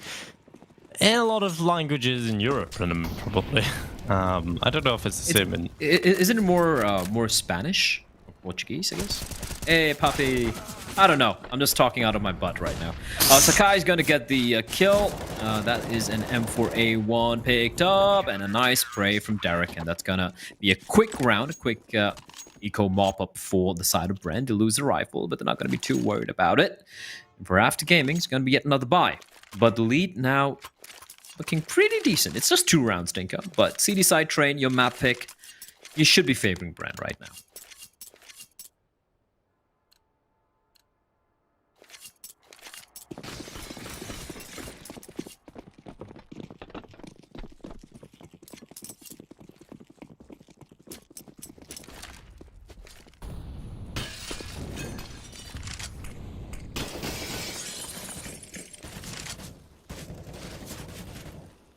In a lot of languages in Europe, probably. I don't know if it's the same in... Isn't it more Spanish? Or Portuguese, I guess? Hey, Papi. I don't know. I'm just talking out of my butt right now. Sakai's going to get the kill. That is an M4A1 picked up. And a nice spray from Derek. And that's going to be a quick round. A quick eco mop-up for the side of BREN to lose the rifle. But they're not going to be too worried about it. And for After Gaming, it's going to be yet another buy. But the lead now... looking pretty decent. It's just 2 rounds, Dinka. But CD side train, your map pick, you should be favoring BREN right now.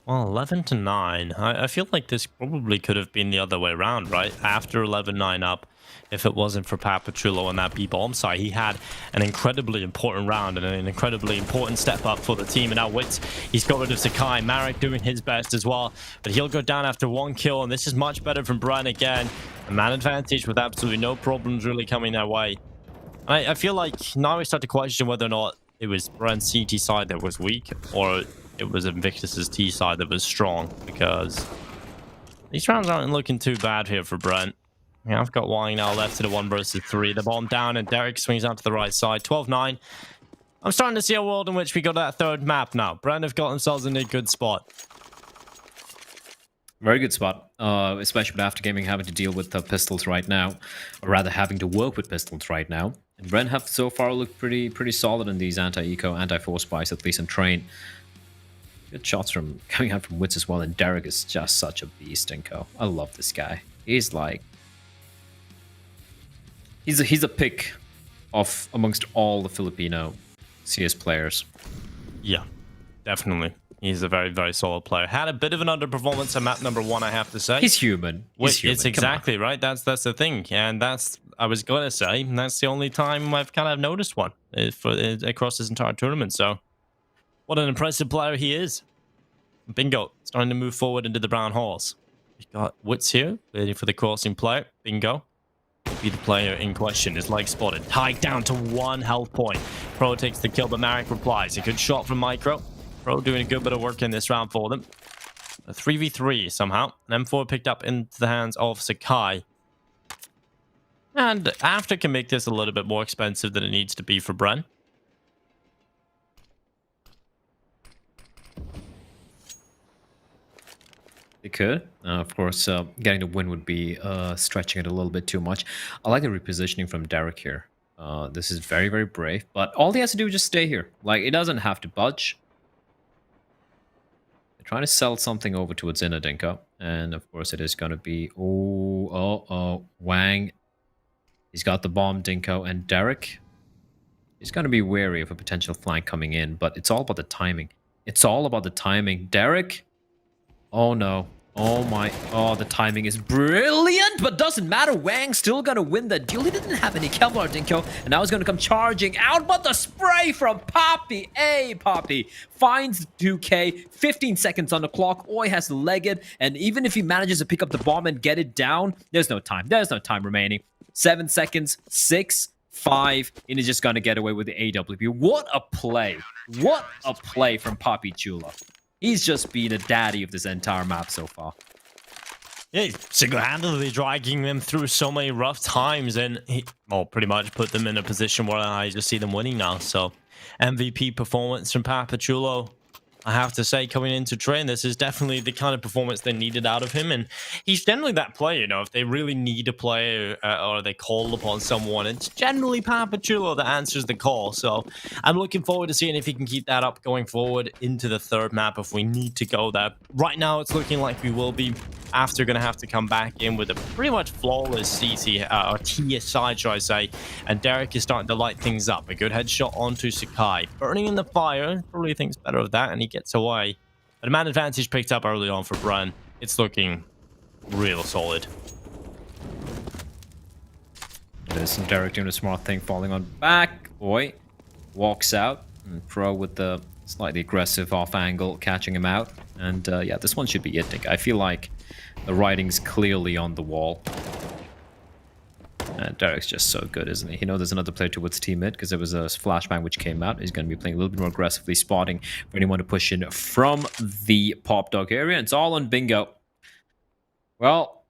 Well, 11-9. I feel like this probably could have been the other way around, right? After 11-9 up, if it wasn't for Papachulo on that B-bomb side, he had an incredibly important round and an incredibly important step up for the team. And now Wits, he's got rid of Sakai. Marek doing his best as well, but he'll go down after 1 kill, and this is much better from BREN again. A man advantage with absolutely no problems really coming their way. I feel like now we start to question whether or not it was BREN's CT side that was weak, or it was Invictus's T side that was strong, because these rounds aren't looking too bad here for BREN. Yeah, I've got Wang now left to the 1 versus 3. The bomb down, and Derek swings out to the right side. 12-9. I'm starting to see a world in which we got that 3rd map now. BREN have got themselves in a good spot. Very good spot, especially with After Gaming having to deal with the pistols right now, or rather having to work with pistols right now. And BREN have so far looked pretty solid in these anti-eco, anti-force buys, at least in train. Good shots coming out from Wits as well, and Derek is just such a beast, Dinko. I love this guy. He's like He's a pick of amongst all the Filipino CS players. Yeah, definitely. He's a very, very solid player. Had a bit of an underperformance on map number 1, I have to say. He's human. He's human. It's exactly right. That's the thing, and that's I was gonna say that's the only time I've kind of noticed one across this entire tournament. So, what an impressive player he is. Bingo, starting to move forward into the brown halls. We got Woods here, waiting for the crossing player. Bingo. Be the player in question is like spotted. Tied down to 1 health point. Pro takes the kill, but Marek replies. A good shot from Micro. Pro doing a good bit of work in this round for them. A 3v3 somehow. An M4 picked up into the hands of Sakai. And After can make this a little bit more expensive than it needs to be for BREN. They could. Of course, getting the win would be stretching it a little bit too much. I like the repositioning from Derek here. This is very, very brave. But all he has to do is just stay here. Like, he doesn't have to budge. They're trying to sell something over towards Dinko. And, of course, it is going to be... Oh, Wang. He's got the bomb, Dinko. And Derek, he's going to be wary of a potential flank coming in. But it's all about the timing. It's all about the timing. Derek... Oh no. Oh my. Oh, the timing is brilliant, but doesn't matter. Wang's still gonna win the deal. He didn't have any Kevlar, Dinko, and now he's gonna come charging out, but the spray from Poppy. Hey, Poppy. Finds 2K, 15 seconds on the clock. Oi has legged, and even if he manages to pick up the bomb and get it down, there's no time. There's no time remaining. 7 seconds, 6, 5, and he's just gonna get away with the AWP. What a play. What a play from Poppy Chula. He's just been a daddy of this entire map so far. Yeah, he's single-handedly dragging them through so many rough times, and he, well, pretty much put them in a position where I just see them winning now. So, MVP performance from Papachulo. I have to say, coming into train, this is definitely the kind of performance they needed out of him. And he's generally that player, you know, if they really need a player or they call upon someone, it's generally Papachulo that answers the call. So I'm looking forward to seeing if he can keep that up going forward into the third map if we need to go there. Right now, it's looking like we will be after going to have to come back in with a pretty much flawless CT, or TS side, should I say. And Derek is starting to light things up. A good headshot onto Sakai. Burning in the fire, probably thinks better of that, and he gets away. But a man advantage picked up early on for BREN. It's looking real solid. There's Derek doing a smart thing, falling on back. Boy walks out. And Pro with the slightly aggressive off angle, catching him out. And yeah, this one should be it. I feel like the writing's clearly on the wall. Derek's just so good, isn't he? He knows there's another player towards team mid because there was a flashbang which came out. He's going to be playing a little bit more aggressively, spotting for anyone to push in from the pop dog area. It's all on Bingo. Well,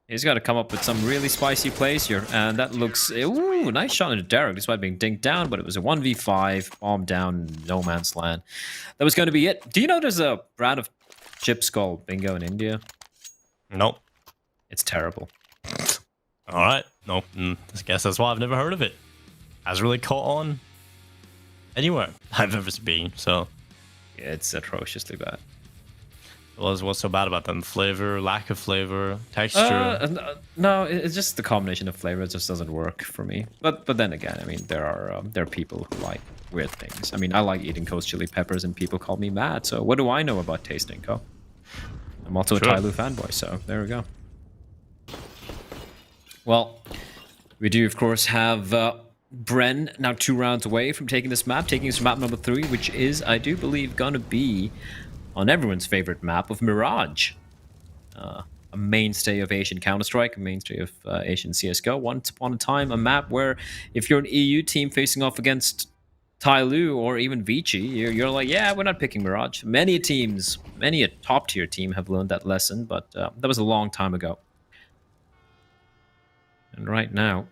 he's got to come up with some really spicy plays here. And that looks... Ooh, nice shot into Derek despite being dinked down. But it was a 1v5, bomb down, no man's land. That was going to be it. Do you know there's a brand of chips called Bingo in India? Nope. It's terrible. All right. Nope. I guess that's why I've never heard of it. Hasn't really caught on anywhere I've ever been, so... Yeah, it's atrociously bad. What's so bad about them? Flavor, lack of flavor, texture? No, it's just the combination of flavor. It just doesn't work for me. But then again, I mean, there are people who like weird things. I mean, I like eating Coast chili peppers, and people call me mad. So what do I know about tasting, Co? I'm also a Tyloo fanboy, so there we go. Well, we do, of course, have BREN now 2 rounds away from taking this map number 3, which is, I do believe, going to be on everyone's favorite map of Mirage. A mainstay of Asian Counter-Strike, a mainstay of Asian CSGO. Once upon a time, a map where if you're an EU team facing off against Tyloo or even Vici, you're like, yeah, we're not picking Mirage. Many a top-tier team have learned that lesson, but that was a long time ago. And right now,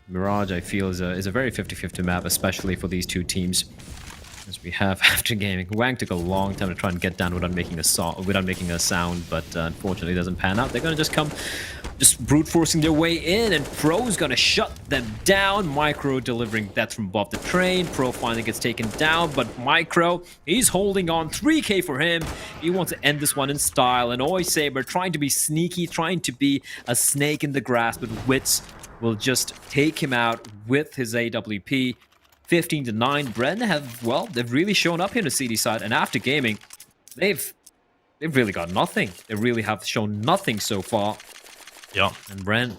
Mirage, I feel, is a very 50-50 map, especially for these two teams. As we have after gaming. Wang took a long time to try and get down without making a sound, but unfortunately it doesn't pan out. They're gonna just come just brute forcing their way in, and Pro's gonna shut them down. Micro delivering death from above the train. Pro finally gets taken down, but Micro, he's holding on. 3k for him. He wants to end this one in style, and Oi Saber trying to be sneaky, trying to be a snake in the grass, but Wits will just take him out with his AWP. 15-9. BREN have, well, they've really shown up here in the CD side, and after gaming, they've really got nothing. They really have shown nothing so far. Yeah. And BREN,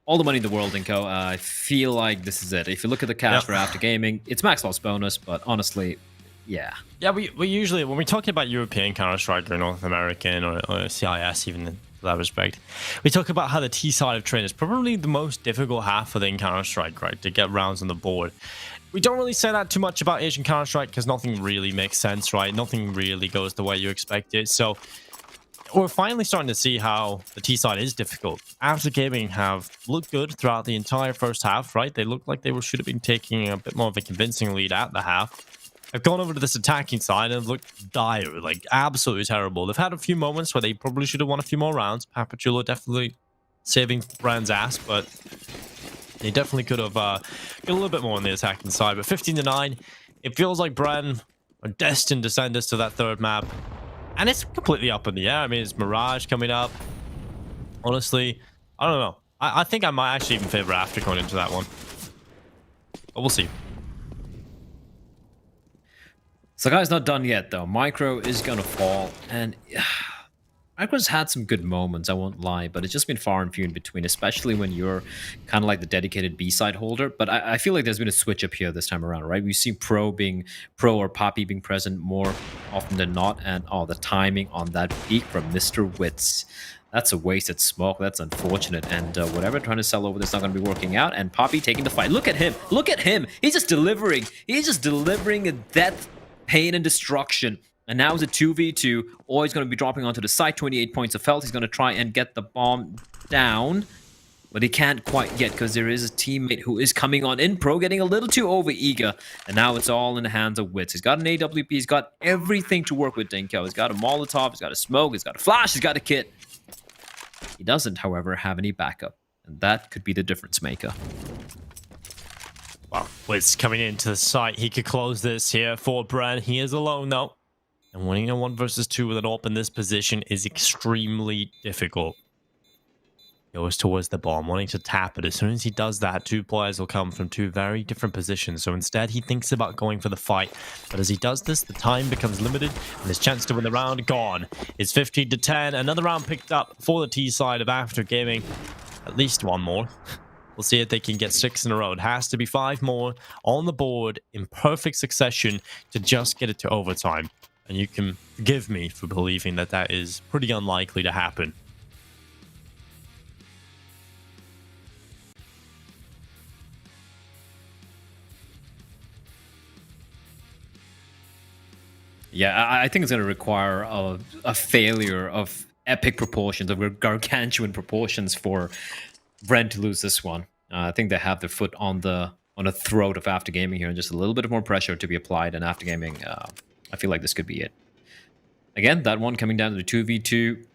all the money in the world, Inko. I feel like this is it. If you look at the cash for after gaming, it's max loss bonus, but honestly, yeah. Yeah, we usually, when we're talking about European Counter-Strike or North American or CIS even in that respect, we talk about how the T side of train is probably the most difficult half within Counter-Strike, right, to get rounds on the board. We don't really say that too much about Asian Counter-Strike because nothing really makes sense, right? Nothing really goes the way you expect it. So we're finally starting to see how the T side is difficult. After gaming have looked good throughout the entire first half, right? They looked like they should have been taking a bit more of a convincing lead at the half. They've gone over to this attacking side and looked dire, like absolutely terrible. They've had a few moments where they probably should have won a few more rounds. Papachulo definitely saving BREN's ass, but they definitely could have got a little bit more on the attacking side. But 15-9, it feels like BREN are destined to send us to that third map. And it's completely up in the air. I mean, it's Mirage coming up. Honestly, I don't know. I think I might actually even favor After going into that one. But we'll see. So guy's not done yet, though. Micro is going to fall, and Micro's had some good moments, I won't lie, but it's just been far and few in between, especially when you're kind of like the dedicated B-side holder. But I feel like there's been a switch up here this time around, right? We've seen Pro or Poppy being present more often than not, and oh, the timing on that peak from Mr. Wits. That's a wasted smoke. That's unfortunate. And whatever trying to sell over, that's not going to be working out. And Poppy taking the fight. Look at him. Look at him. He's just delivering. He's just delivering a death, pain, and destruction. And now it's a 2v2. Oi's going to be dropping onto the site. 28 points of health. He's going to try and get the bomb down. But he can't quite yet because there is a teammate who is coming on in. Pro getting a little too over-eager. And now it's all in the hands of Wits. He's got an AWP. He's got everything to work with, Dinko. He's got a Molotov. He's got a smoke. He's got a flash. He's got a kit. He doesn't, however, have any backup. And that could be the difference maker. Wow, Wits coming into the site. He could close this here for BREN. He is alone, though. And winning a 1 versus 2 with an AWP in this position is extremely difficult. Goes towards the bomb, wanting to tap it. As soon as he does that, 2 players will come from 2 very different positions. So instead, he thinks about going for the fight. But as he does this, the time becomes limited, and his chance to win the round gone. It's 15-10. Another round picked up for the T side of After Gaming. At least one more. We'll see if they can get 6 in a row. It has to be 5 more on the board in perfect succession to just get it to overtime. And you can forgive me for believing that that is pretty unlikely to happen. Yeah, I think it's going to require a failure of epic proportions, of gargantuan proportions for BREN to lose this one. I think they have their foot on the throat of After Gaming here, and just a little bit of more pressure to be applied. And After Gaming, I feel like this could be it. Again, that one coming down to the 2v2.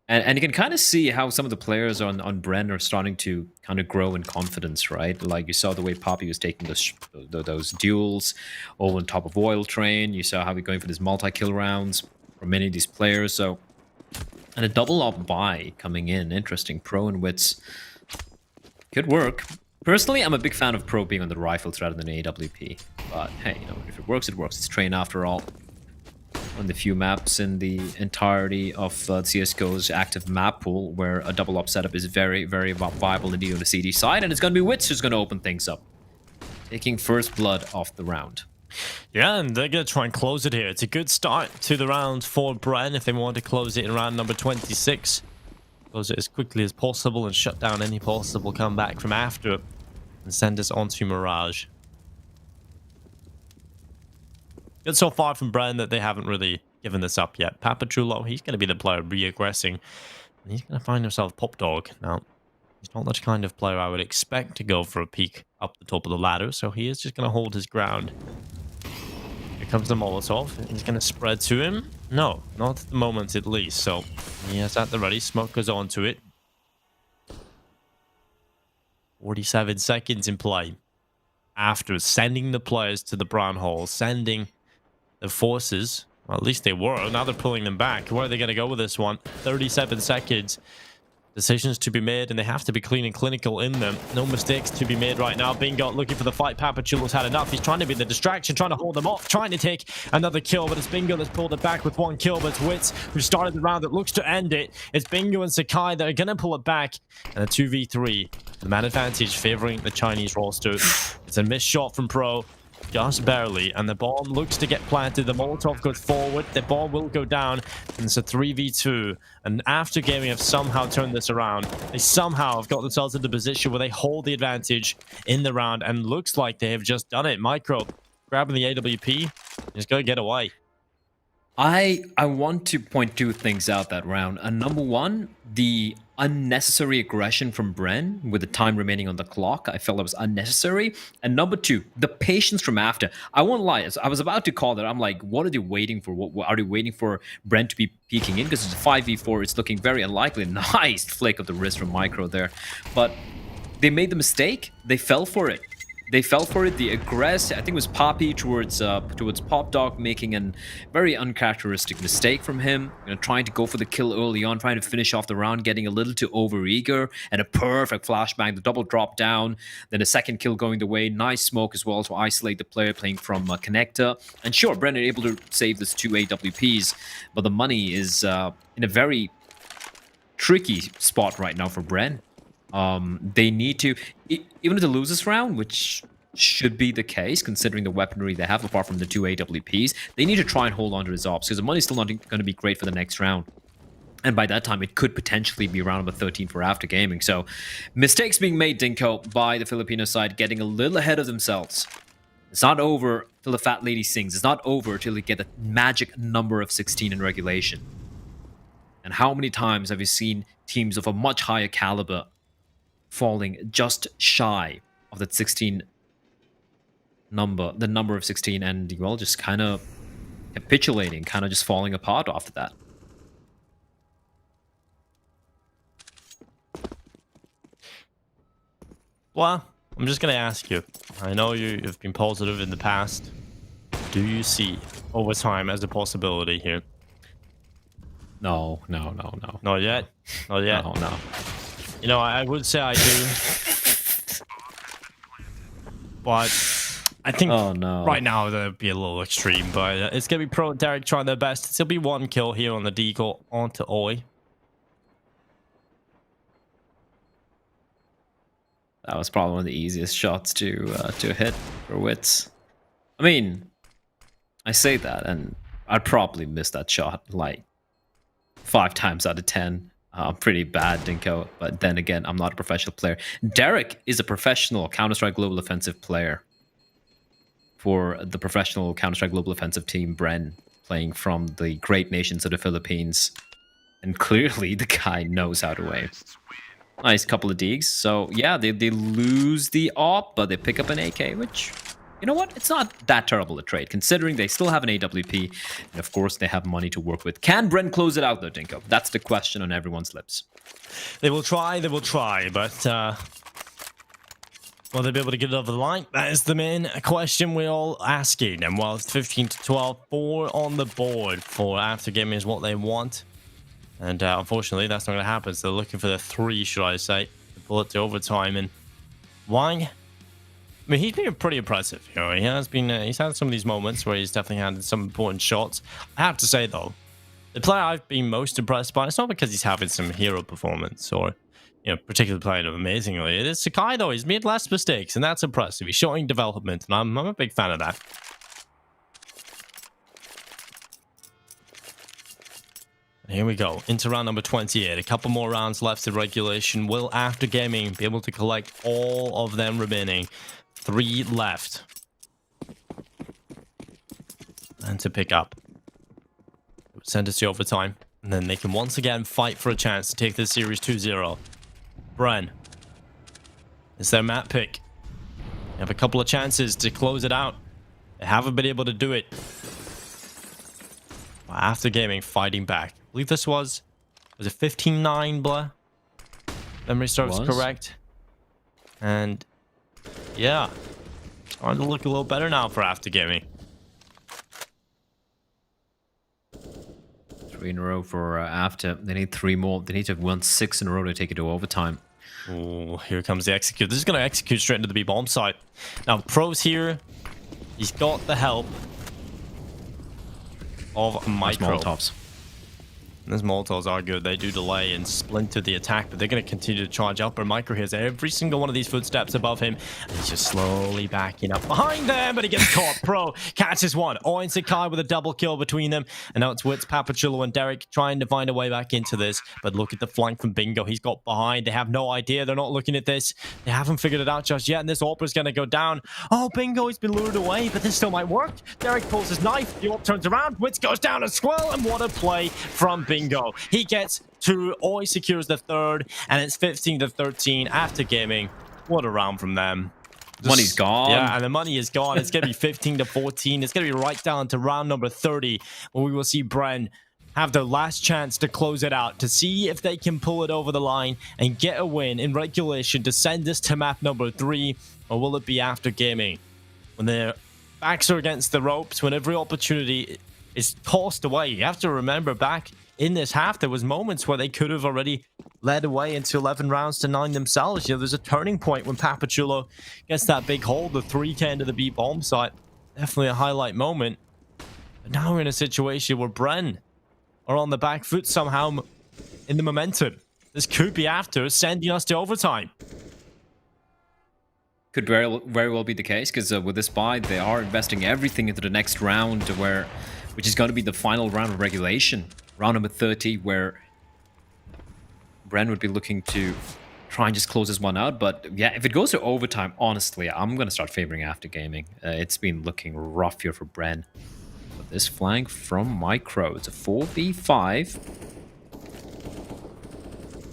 And you can kind of see how some of the players on BREN are starting to kind of grow in confidence, right? Like you saw the way Poppy was taking those duels over on top of Oil Train. You saw how we're going for these multi-kill rounds for many of these players. So, and a double up buy coming in. Interesting. Pro and Wits could work. Personally, I'm a big fan of Pro being on the rifles rather than AWP. But hey, you know, if it works, it works. It's Train after all. On the few maps in the entirety of CSGO's active map pool where a double up setup is very, very viable indeed on the CD side, and it's going to be Wits who's going to open things up, taking first blood off the round. Yeah, and they're going to try and close it here. It's a good start to the round for BREN if they want to close it in round number 26. Close it as quickly as possible and shut down any possible comeback from after it and send us on to Mirage. Good so far from BREN that they haven't really given this up yet. Papachulo, he's going to be the player re-aggressing. And he's going to find himself Pop Dog. Now, He's not the kind of player I would expect to go for a peek up the top of the ladder, so he is just going to hold his ground. Here comes the Molotov. He's going to spread to him. No, not at the moment at least. So he has at the ready. Smoke goes onto it. 47 seconds in play. After sending the players to the brown hole, sending the forces, well, at least they were. Now they're pulling them back. Where are they going to go with this one? 37 seconds. Decisions to be made, and they have to be clean and clinical in them. No mistakes to be made right now. Bingo looking for the fight. Papachulo's had enough. He's trying to be the distraction, trying to hold them off, trying to take another kill, but it's Bingo that's pulled it back with 1 kill. But it's Wits who started the round that looks to end it. It's Bingo and Sakai that are going to pull it back, and a 2v3. The man advantage favoring the Chinese roster. It's a missed shot from Pro. Just barely, and the bomb looks to get planted. The Molotov goes forward. The bomb will go down, and it's a 3v2. And after gaming have somehow turned this around. They somehow have got themselves into a position where they hold the advantage in the round, and looks like they have just done it. Micro grabbing the AWP. Just gotta get away. I want to point 2 things out that round. Number 1, the unnecessary aggression from BREN with the time remaining on the clock. I felt it was unnecessary. And number 2, the patience from after. I won't lie, I was about to call that. I'm like, what are they waiting for? What are they waiting for BREN to be peeking in? Because it's a 5v4. It's looking very unlikely. Nice flick of the wrist from Micro there. But they made the mistake. They fell for it. They fell for it. The aggress, I think it was Poppy towards Pop Dog, making a very uncharacteristic mistake from him. Trying to go for the kill early on, trying to finish off the round, getting a little too overeager, and a perfect flashbang, the double drop down, then a second kill going the way. Nice smoke as well to isolate the player playing from Connector. And sure, Brennan able to save this 2 AWPs, but the money is in a very tricky spot right now for Bren. They need to, even if they lose this round, which should be the case considering the weaponry they have apart from the 2 AWPs, they need to try and hold on to this ops because the money's still not going to be great for the next round. And by that time, it could potentially be round number 13 for After Gaming. So mistakes being made, Dinko, by the Filipino side, getting a little ahead of themselves. It's not over till the fat lady sings. It's not over till they get the magic number of 16 in regulation. And how many times have you seen teams of a much higher caliber falling just shy of that 16 number, the number of 16, and, well, just kind of capitulating, kind of just falling apart after that. Well, I'm just going to ask you. I know you've been positive in the past. Do you see overtime as a possibility here? No. Not yet? Not yet? No. You know, I would say I do. But I think right now that would be a little extreme. But it's going to be Pro and Derek trying their best. It'll be 1 kill here on the deagle onto Oi. That was probably one of the easiest shots to hit for Wits. I mean, I say that, and I'd probably miss that shot like 5 times out of 10. Pretty bad, Dinko. But then again, I'm not a professional player. Derek is a professional Counter-Strike Global Offensive player for the professional Counter-Strike Global Offensive team, BREN, playing from the great nations of the Philippines. And clearly, the guy knows how to aim. Nice couple of digs. So, yeah, they lose the op, but they pick up an AK, which, you know what? It's not that terrible a trade, considering they still have an AWP, and of course, they have money to work with. Can Bren close it out, though, Dinko? That's the question on everyone's lips. They will try, but will they be able to get it over the line? That is the main question we're all asking. And while it's 15 to 12, 4 on the board for After Gaming is what they want. And unfortunately, that's not going to happen. So they're looking for the 3, should I say, to pull it to overtime. And why? I mean, he's been pretty impressive. You know, he has been. He's had some of these moments where he's definitely had some important shots. I have to say, though, the player I've been most impressed by, it's not because he's having some hero performance or, you know, particularly playing amazingly. It is Sakai, though. He's made less mistakes, and that's impressive. He's showing development, and I'm a big fan of that. Here we go, into round number 28. A couple more rounds left in regulation. Will After Gaming be able to collect all of them remaining? 3 left. And to pick up. Send us to overtime. And then they can once again fight for a chance to take this series 2-0. BREN, It's their map pick. They have a couple of chances to close it out. They haven't been able to do it. After gaming, fighting back. I believe this was it 15-9, blah? Memory serves correct. And yeah, starting to look a little better now for After Gaming. 3 in a row for After. They need 3 more. They need to have won 6 in a row to take it to overtime. Oh, here comes the execute. This is going to execute straight into the B bomb site. Now, Pro's here. He's got the help of Micro. Molotovs. Those Molotovs are good. They do delay and splinter the attack, but they're going to continue to charge up. But Micro hears every single one of these footsteps above him. And he's just slowly backing up behind them, but he gets caught. Pro catches one. Oin Sakai with a double kill between them. And now it's Wits, Papachulo, and Derek trying to find a way back into this. But look at the flank from Bingo. He's got behind. They have no idea. They're not looking at this. They haven't figured it out just yet. And this AWP is going to go down. Oh, Bingo, he's been lured away, but this still might work. Derek pulls his knife. The AWP turns around. Wits goes down as well. And what a play from Bingo. He gets 2. Oi secures the 3rd, and it's 15-13 After Gaming. What a round from them. Money's gone. Yeah, and the money is gone. It's going to be 15-14. It's going to be right down to round number 30, where we will see BREN have their last chance to close it out, to see if they can pull it over the line and get a win in regulation to send this to map number 3, or will it be After Gaming? When their backs are against the ropes, when every opportunity is tossed away. You have to remember back in this half, there was moments where they could have already led away into 11 rounds to 9 themselves. You know, there's a turning point when Papachulo gets that big hold, the 3K into the B bomb site. Definitely a highlight moment. But now we're in a situation where BREN are on the back foot somehow in the momentum. This could be After sending us to overtime. Could very well be the case, because with this buy, they are investing everything into the next round, which is going to be the final round of regulation. Round number 30, where BREN would be looking to try and just close this one out. But yeah, if it goes to overtime, honestly, I'm going to start favoring After Gaming. It's been looking rough here for BREN. But this flank from Micro, it's a 4v5.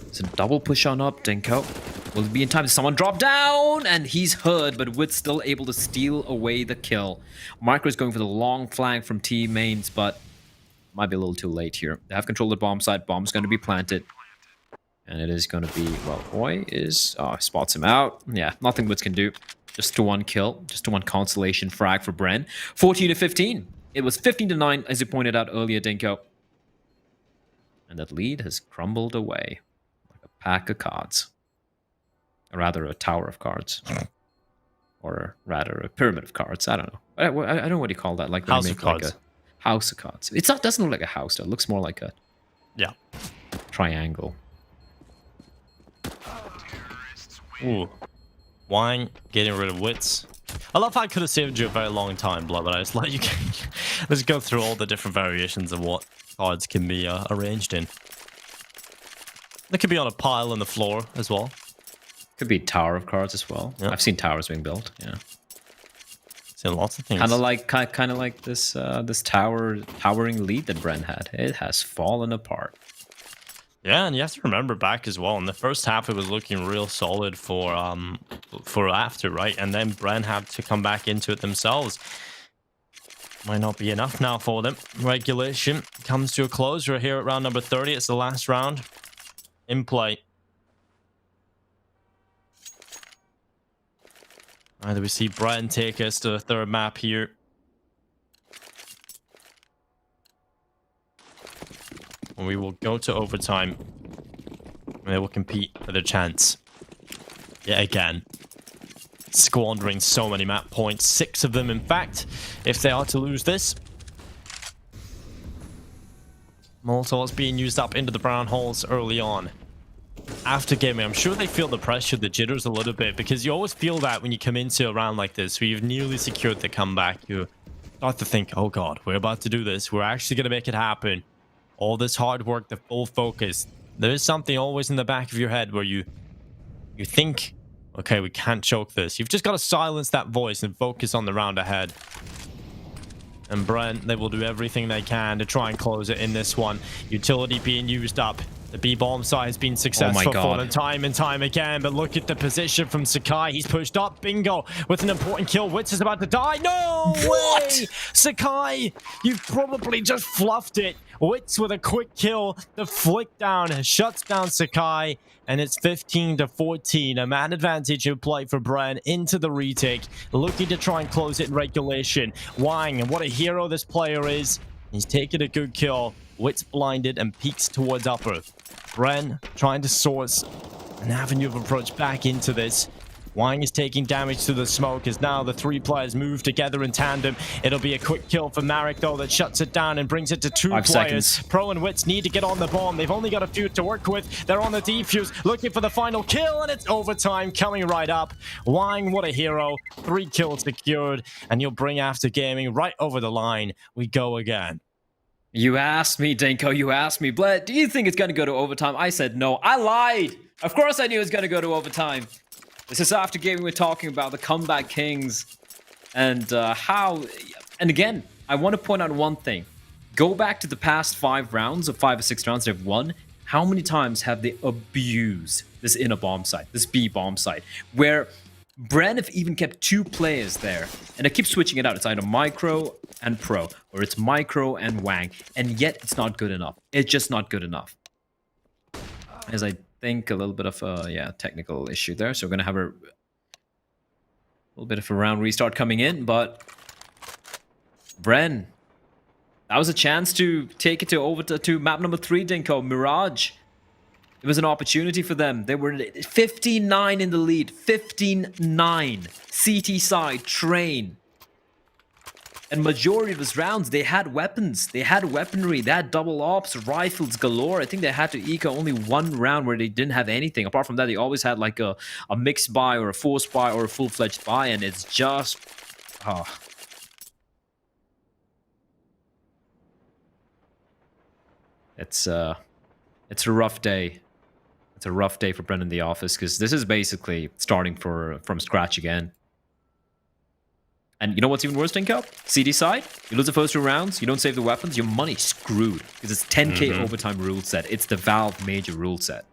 It's a double push on up, Dinko. Will it be in time? Someone drop down, and he's heard, but Wit's still able to steal away the kill. Micro's going for the long flank from T mains, but might be a little too late here. They have control of the bomb site. Bomb's going to be planted. And it is going to be, well, Oi is, spots him out. Yeah, nothing Wits can do. Just to 1 kill. Just to 1 consolation frag for BREN. 14-15. It was 15-9, as you pointed out earlier, Dinko. And that lead has crumbled away. Like a pack of cards. Or rather, a tower of cards. Or rather, a pyramid of cards. I don't know. I don't know what you call that. Like House of cards. Like a house of cards. It doesn't look like a house, though. It looks more like a triangle. Ooh. Wine getting rid of Wits. I love how I could have saved you a very long time, Blood, but I just let you let's go through all the different variations of what cards can be arranged in. They could be on a pile on the floor as well. Could be tower of cards as well. Yep. I've seen towers being built. Yeah, seen lots of things. Kind of like this this towering lead that BREN had. It has fallen apart. Yeah, and you have to remember back as well. In the first half, it was looking real solid for After, right? And then BREN had to come back into it themselves. Might not be enough now for them. Regulation comes to a close. We're here at round number 30. It's the last round in play. Either we see BREN take us to the 3rd map here. And we will go to overtime. And they will compete for their chance. Yet again. Squandering so many map points. 6 of them, in fact, if they are to lose this. Molotovs being used up into the brown holes early on. After gaming, I'm sure they feel the pressure, the jitters a little bit, because you always feel that when you come into a round like this, where you've nearly secured the comeback, you start to think, oh god, we're about to do this. We're actually going to make it happen. All this hard work, the full focus. There is something always in the back of your head where you think, okay, we can't choke this. You've just got to silence that voice and focus on the round ahead. And BREN, they will do everything they can to try and close it in this one. Utility being used up. The B-bomb site has been successful for them time and time again, but look at the position from Sakai. He's pushed up. Bingo with an important kill. Witz is about to die. No way! Sakai, you've probably just fluffed it. Witz with a quick kill. The flick down shuts down Sakai, and it's 15-14. A man advantage in play for BREN into the retake, looking to try and close it in regulation. Wang, and what a hero this player is. He's taken a good kill. Witz blinded and peeks towards upper. BREN trying to source an avenue of approach back into this. Wang is taking damage to the smoke as now the three players move together in tandem. It'll be a quick kill for Marek though that shuts it down and brings it to 2 players. Seconds. Pro and Witz need to get on the bomb. They've only got a few to work with. They're on the defuse looking for the final kill, and it's overtime coming right up. Wang, what a hero. 3 kills secured, and you'll bring After Gaming right over the line. We go again. You asked me, Dinko, you asked me, Bled, do you think it's going to go to overtime? I said no. I lied. Of course I knew it was going to go to overtime. This is After Gaming. We're talking about the Comeback Kings and how... And again, I want to point out one thing. Go back to the past 5 rounds, or 5 or 6 rounds they've won. How many times have they abused this inner bomb site, this B bomb site, where BREN have even kept 2 players there, and they keep switching it out. It's either Micro and Pro, or it's Micro and Wang, and yet it's not good enough. It's just not good enough. As I think a little bit of a technical issue there, so we're gonna have a little bit of a round restart coming in, but BREN, that was a chance to take it to map number 3, Dinko, Mirage. It was an opportunity for them. They were 15-9 in the lead. 15-9. CT side, train. And majority of his rounds, they had weapons. They had weaponry. They had double ops, rifles galore. I think they had to eco only 1 round where they didn't have anything. Apart from that, they always had like a mixed buy or a forced buy or a full-fledged buy. And it's just... Oh. It's a rough day. It's a rough day for BREN in the office, because this is basically starting from scratch again. And you know what's even worse, Dinko? CD side, you lose the first 2 rounds, you don't save the weapons, your money's screwed. Because it's 10k overtime rule set. It's the Valve major rule set.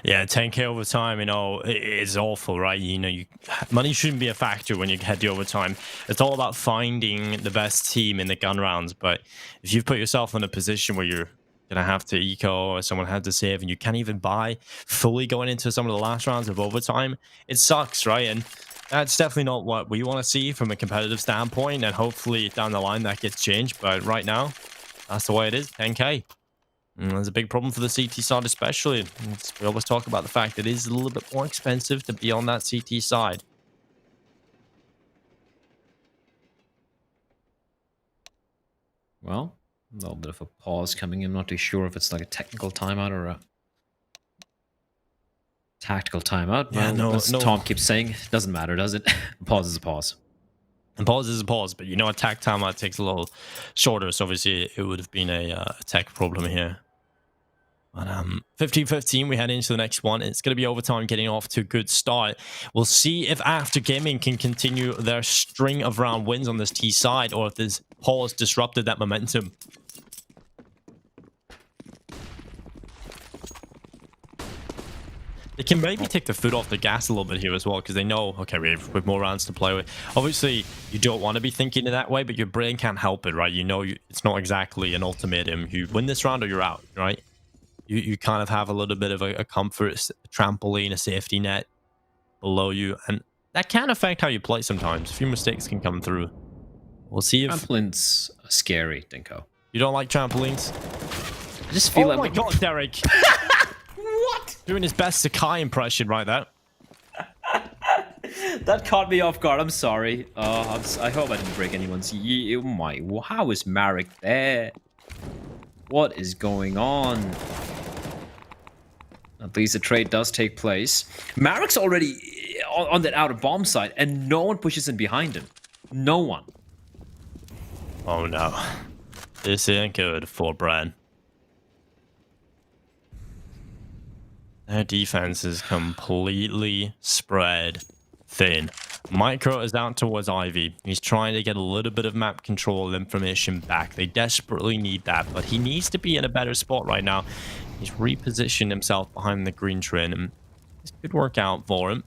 Yeah, 10k overtime, you know, it's awful, right? You know, money shouldn't be a factor when you head to overtime. It's all about finding the best team in the gun rounds. But if you've put yourself in a position where you're gonna have to eco, or someone had to save, and you can't even buy fully going into some of the last rounds of overtime, it sucks, right? And that's definitely not what we want to see from a competitive standpoint, and hopefully down the line that gets changed. But right now, that's the way it is. 10k. And there's a big problem for the CT side, especially. We always talk about the fact that it is a little bit more expensive to be on that CT side. Well, a little bit of a pause coming in. I'm not too sure if it's like a technical timeout or a tactical timeout. Yeah, well, as Tom keeps saying, it doesn't matter, does it? Pause is a pause. And pause is a pause, but you know, a tech timeout takes a little shorter, so obviously it would have been a tech problem here. But 15-15, we head into the next one. It's going to be overtime, getting off to a good start. We'll see if After Gaming can continue their string of round wins on this T side, or if this pause disrupted that momentum. They can maybe take the foot off the gas a little bit here as well, because they know, okay, we've more rounds to play with. Obviously, you don't want to be thinking in that way, but your brain can't help it, right? You know, it's not exactly an ultimatum. You win this round or you're out, right? You kind of have a little bit of a comfort, a trampoline, a safety net below you, and that can affect how you play sometimes. A few mistakes can come through. We'll see if... Trampolines are scary, Dinko. You don't like trampolines? I just feel like... Oh my god, Derek! What? Doing his best Sakai impression right there. That caught me off guard. I'm sorry. I hope I didn't break anyone's... Oh my... How is Marek there? What is going on? At least the trade does take place. Marek's already on that outer bomb side, and no one pushes in behind him. No one. Oh no. This ain't good for BREN. Their defense is completely spread thin. Micro is out towards Ivy. He's trying to get a little bit of map control information back. They desperately need that, but he needs to be in a better spot right now. He's repositioned himself behind the green train, and this could work out for him.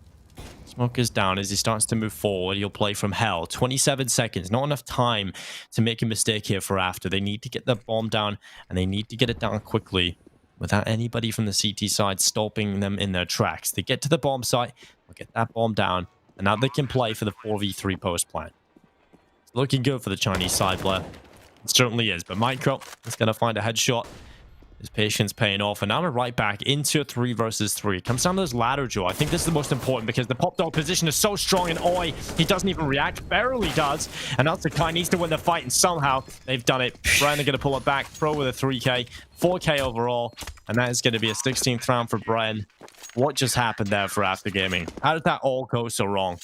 Smoke is down as he starts to move forward. He'll play from hell. 27 seconds. Not enough time to make a mistake here for after. They need to get the bomb down, and they need to get it down quickly without anybody from the CT side stopping them in their tracks. They get to the bomb site. They'll get that bomb down, and now they can play for the 4v3 post plant. It's looking good for the Chinese side, Blair. It certainly is, but Micro is going to find a headshot. His patience paying off, and now we're right back into a 3 versus 3. It comes down to this ladder duel. I think this is the most important because the pop dog position is so strong, and Oi, he doesn't even react, barely does. And that's the guy needs to win the fight, and somehow they've done it. BREN are going to pull it back. Pro with a 3k, 4k overall, and that is going to be a 16th round for BREN. What just happened there for After Gaming? How did that all go so wrong?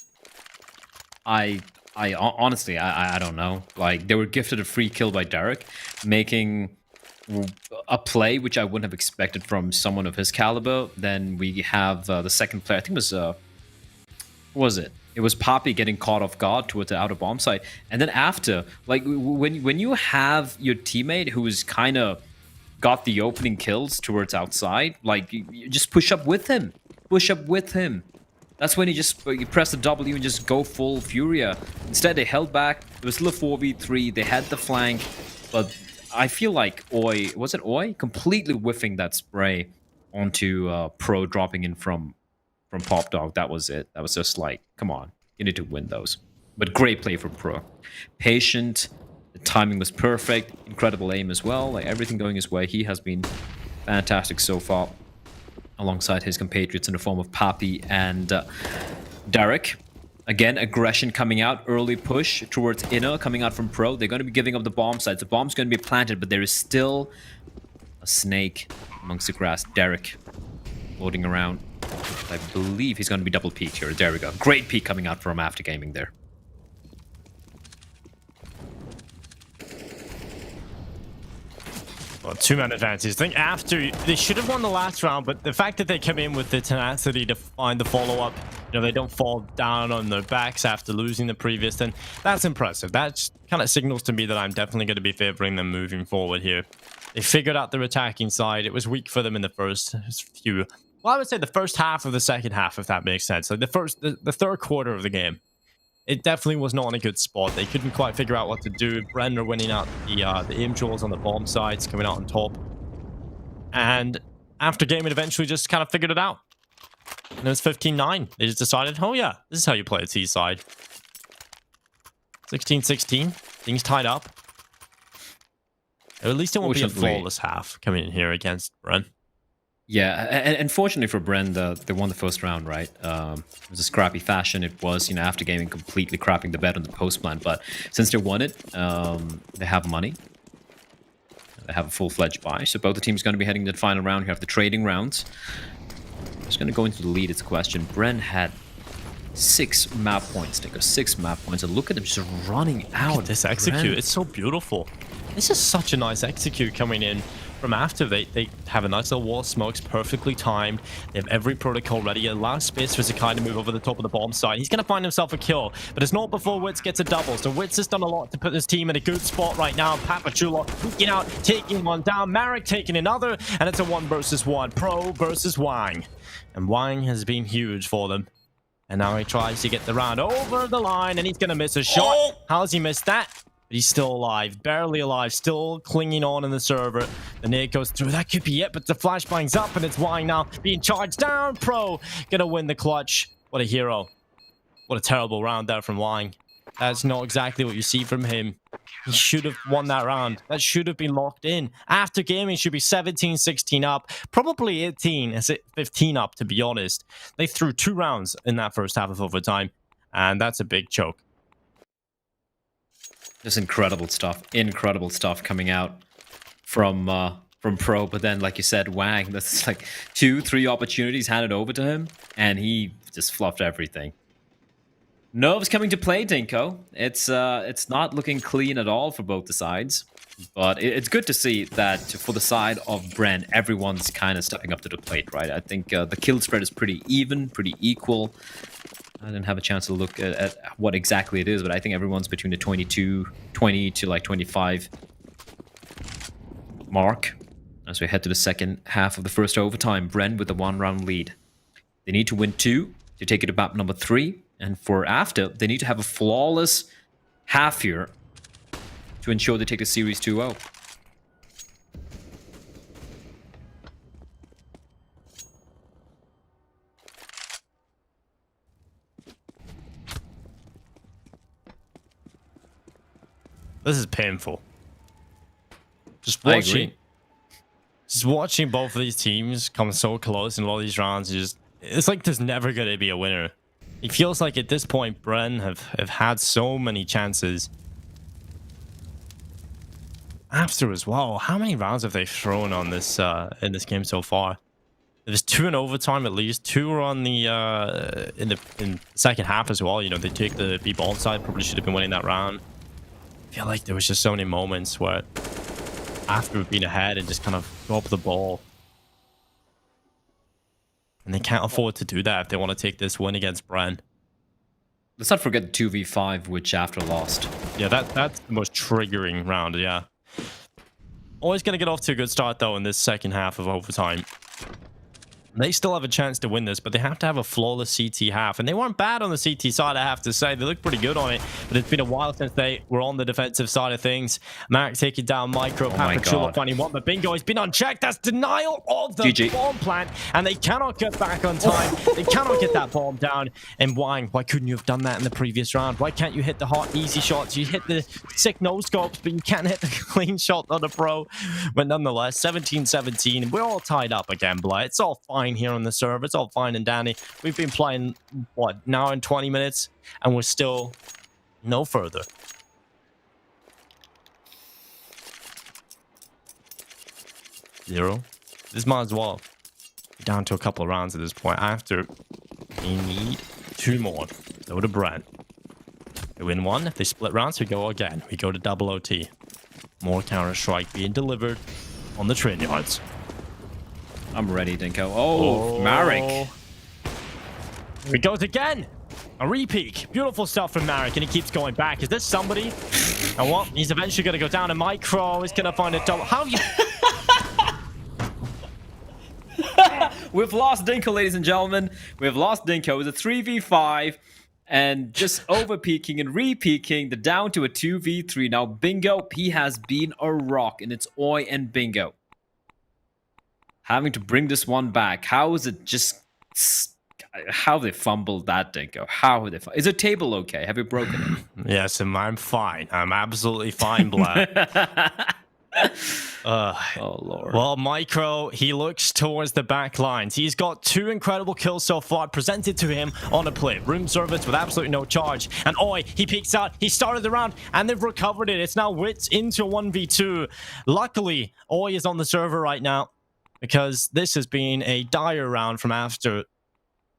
I honestly, I don't know. Like, they were gifted a free kill by Derek, making a play which I wouldn't have expected from someone of his caliber. Then we have the second player. I think it was what was it? It was Poppy getting caught off guard towards the outer bomb site, and then after, like when you have your teammate who is kind of got the opening kills towards outside, like you just push up with him, That's when you press the W and just go full Furia. Instead, they held back. It was still a 4v3. They had the flank, but I feel like Oi, was it Oi? Completely whiffing that spray onto Pro, dropping in from Pop Dog. That was it. That was just like, come on, you need to win those. But great play from Pro. Patient, the timing was perfect, incredible aim as well. Like everything going his way. He has been fantastic so far, alongside his compatriots in the form of Papi and Derek. Again, aggression coming out, early push towards inner, coming out from Pro. They're going to be giving up the bomb sites. The bomb's going to be planted, but there is still a snake amongst the grass. Derek floating around. I believe he's going to be double peeked here. There we go. Great peek coming out from After Gaming there. Well, 2-man advantage. I think after they should have won the last round, but the fact that they come in with the tenacity to find the follow-up, they don't fall down on their backs after losing the previous, then that's impressive. That kind of signals to me that I'm definitely going to be favoring them moving forward here. They figured out their attacking side. It was weak for them in the first few. Well, I would say the first half of the second half, if that makes sense. Like the third quarter of the game. It definitely was not in a good spot. They couldn't quite figure out what to do. BREN are winning out the aim duels on the bomb sides, coming out on top. And After Gaming eventually just kind of figured it out. And it was 15-9. They just decided, oh yeah, this is how you play a T side. 16-16. Things tied up. Or at least it won't be a flawless half coming in here against BREN. Yeah, and unfortunately for BREN, they won the first round, right? It was a scrappy fashion. It was, After Gaming completely crapping the bed on the post plan. But since they won it, they have money. They have a full-fledged buy. So both the teams are going to be heading to the final round. You have the trading rounds. Just going to go into the lead. It's a question. BREN had 6 map points. They got 6 map points. And look at them just running out. Look at this execute. It's so beautiful. This is such a nice execute coming in. From after, they have a nice little wall of smokes, perfectly timed. They have every protocol ready. Allows space for Zakai to move over the top of the bomb site. He's going to find himself a kill, but it's not before Witz gets a double. So Witz has done a lot to put his team in a good spot right now. Papachula peeking out, taking one down. Marek taking another, and it's a 1 versus 1. Pro versus Wang. And Wang has been huge for them. And now he tries to get the round over the line, and he's going to miss a shot. How's he missed that? But he's still alive, barely alive, still clinging on in the server. The nade goes through. That could be it, but the flashbang's up, and it's Wang now being charged down. Pro gonna win the clutch. What a hero. What a terrible round there from Wang. That's not exactly what you see from him. He should have won that round. That should have been locked in. After Gaming should be 17-16 up, probably 15 up, to be honest. They threw 2 rounds in that first half of overtime, and that's a big choke. Just incredible stuff coming out from Pro. But then, like you said, Wang, that's like 2-3 opportunities handed over to him, and he just fluffed everything. Nerves coming to play, Dinko. It's not looking clean at all for both the sides, but it's good to see that for the side of BREN, everyone's kind of stepping up to the plate, right? I think the kill spread is pretty even, pretty equal. I didn't have a chance to look at what exactly it is, but I think everyone's between the 20 to like 25 mark. As we head to the second half of the first overtime, BREN with the 1-round lead. They need to win 2 to take it to map number 3. And for after, they need to have a flawless half here to ensure they take the series 2-0. This is painful. Just watching both of these teams come so close in a lot of these rounds, it's like there's never going to be a winner. It feels like at this point, BREN have had so many chances. After as well, how many rounds have they thrown on this in this game so far? There's 2 in overtime at least. 2 are on the in the second half as well. You know, they take the B bomb side. Probably should have been winning that round. I feel like there was just so many moments where after we've been ahead and just kind of drop the ball. And they can't afford to do that if they want to take this win against BREN. Let's not forget the 2v5, which after lost. Yeah, that's the most triggering round, yeah. Always going to get off to a good start, though, in this second half of overtime. They still have a chance to win this, but they have to have a flawless CT half. And they weren't bad on the CT side, I have to say. They look pretty good on it, but it's been a while since they were on the defensive side of things. Marek taking down Micro. Papachula finding one, but Bingo has been unchecked. That's denial of the bomb plant, and they cannot get back on time. They cannot get that bomb down. And why couldn't you have done that in the previous round? Why can't you hit the hot, easy shots? You hit the sick no-scopes, but you can't hit the clean shot on the pro. But nonetheless, 17-17. We're all tied up again, Blair. It's all fine here on the server. It's all fine and dandy. We've been playing, what, an hour and 20 minutes, and we're still no further. Zero. This might as well be down to a couple of rounds at this point. After, we need 2 more. Go to BREN. They win 1. If they split rounds, we go again. We go to double OT. More Counter-Strike being delivered on the train yards. I'm ready, Dinko. Oh, Marek. Here he goes again. A repeat. Beautiful stuff from Marek, and he keeps going back. Is this somebody? And what? He's eventually going to go down. And Micro is going to find a double. How have you... We've lost Dinko, ladies and gentlemen. We've lost Dinko. It's a 3v5. And just over-peaking and re-peaking, the down to a 2v3. Now, Bingo, he has been a rock, and it's Oi and Bingo. Having to bring this one back. How is it just... How they fumbled that, Dinko? How they fumbled? Is the table okay? Have you broken it? Yes, I'm fine. I'm absolutely fine, Black. Oh, Lord. Well, Micro, he looks towards the back lines. He's got 2 incredible kills so far presented to him on a play. Room service with absolutely no charge. And Oi, he peeks out. He started the round, and they've recovered it. It's now Wits into 1v2. Luckily, Oi is on the server right now, because this has been a dire round from after.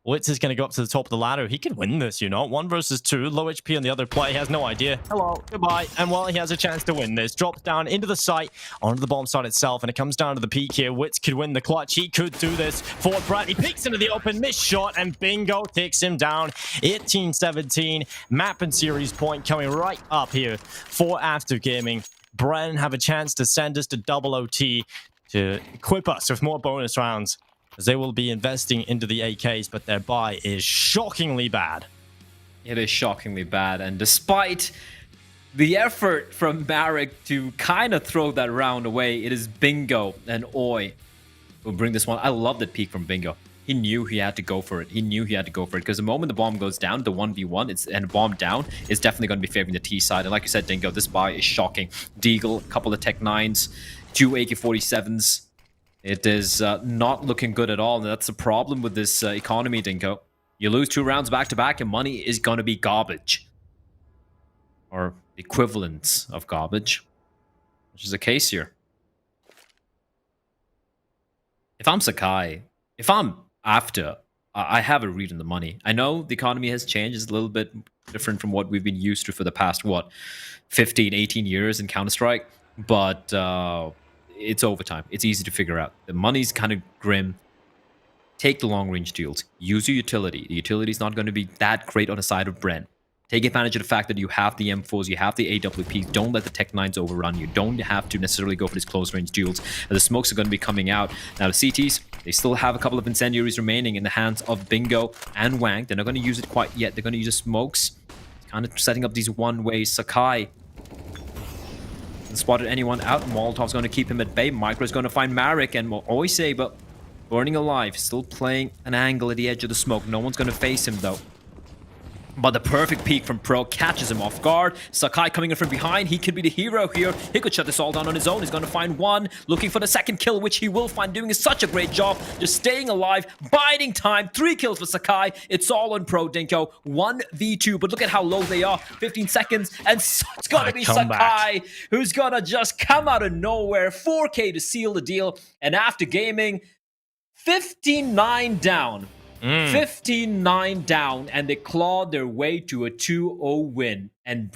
Wits is going to go up to the top of the ladder. He can win this, you know. 1 versus 2. Low HP on the other play. He has no idea. Hello. Goodbye. And well, he has a chance to win this. Drops down into the site, onto the bomb site itself, and it comes down to the peak here. Wits could win the clutch. He could do this for Brad. He peeks into the open, missed shot, and Bingo takes him down. 18-17. Map and series point coming right up here for After Gaming. BREN have a chance to send us to double OT to equip us with more bonus rounds, as they will be investing into the AKs, but their buy is shockingly bad. It is shockingly bad, and despite the effort from Marek to kind of throw that round away, it is Bingo and Oi who bring this one. I love that peek from Bingo. He knew he had to go for it. He knew he had to go for it, because the moment the bomb goes down, the 1v1, and bomb down, is definitely going to be favoring the T side. And like you said, Dingo, this buy is shocking. Deagle, a couple of Tech 9s, 2 AK-47s. It is not looking good at all, and that's the problem with this economy, Dinko. You lose 2 rounds back-to-back, and money is going to be garbage. Or equivalents of garbage, which is the case here. If I'm Sakai, if I'm After, I have a read on the money. I know the economy has changed. It's a little bit different from what we've been used to for the past, 15, 18 years in Counter-Strike, but... it's overtime. It's easy to figure out. The money's kind of grim. Take the long-range deals. Use your utility. The utility is not going to be that great on the side of BREN. Take advantage of the fact that you have the M4s, you have the AWPs. Don't let the Tech 9s overrun you. Don't have to necessarily go for these close-range duels. The smokes are going to be coming out. Now, the CTs, they still have a couple of incendiaries remaining in the hands of Bingo and Wang. They're not going to use it quite yet. They're going to use the smokes. Kind of setting up these one-ways. Sakai hasn't spotted anyone out. Molotov's going to keep him at bay. Micro's going to find Marek and Oise, but burning alive. Still playing an angle at the edge of the smoke. No one's going to face him, though. But the perfect peek from Pro catches him off guard. Sakai coming in from behind. He could be the hero here. He could shut this all down on his own. He's going to find one. Looking for the second kill, which he will find. Doing such a great job. Just staying alive. Biding time. 3 kills for Sakai. It's all on Pro Dinko. 1v2. But look at how low they are. 15 seconds. And it's going to be Sakai who's going to just come out of nowhere. 4K to seal the deal. And after gaming, 59 down. 59 down, and they clawed their way to a 2-0 win. And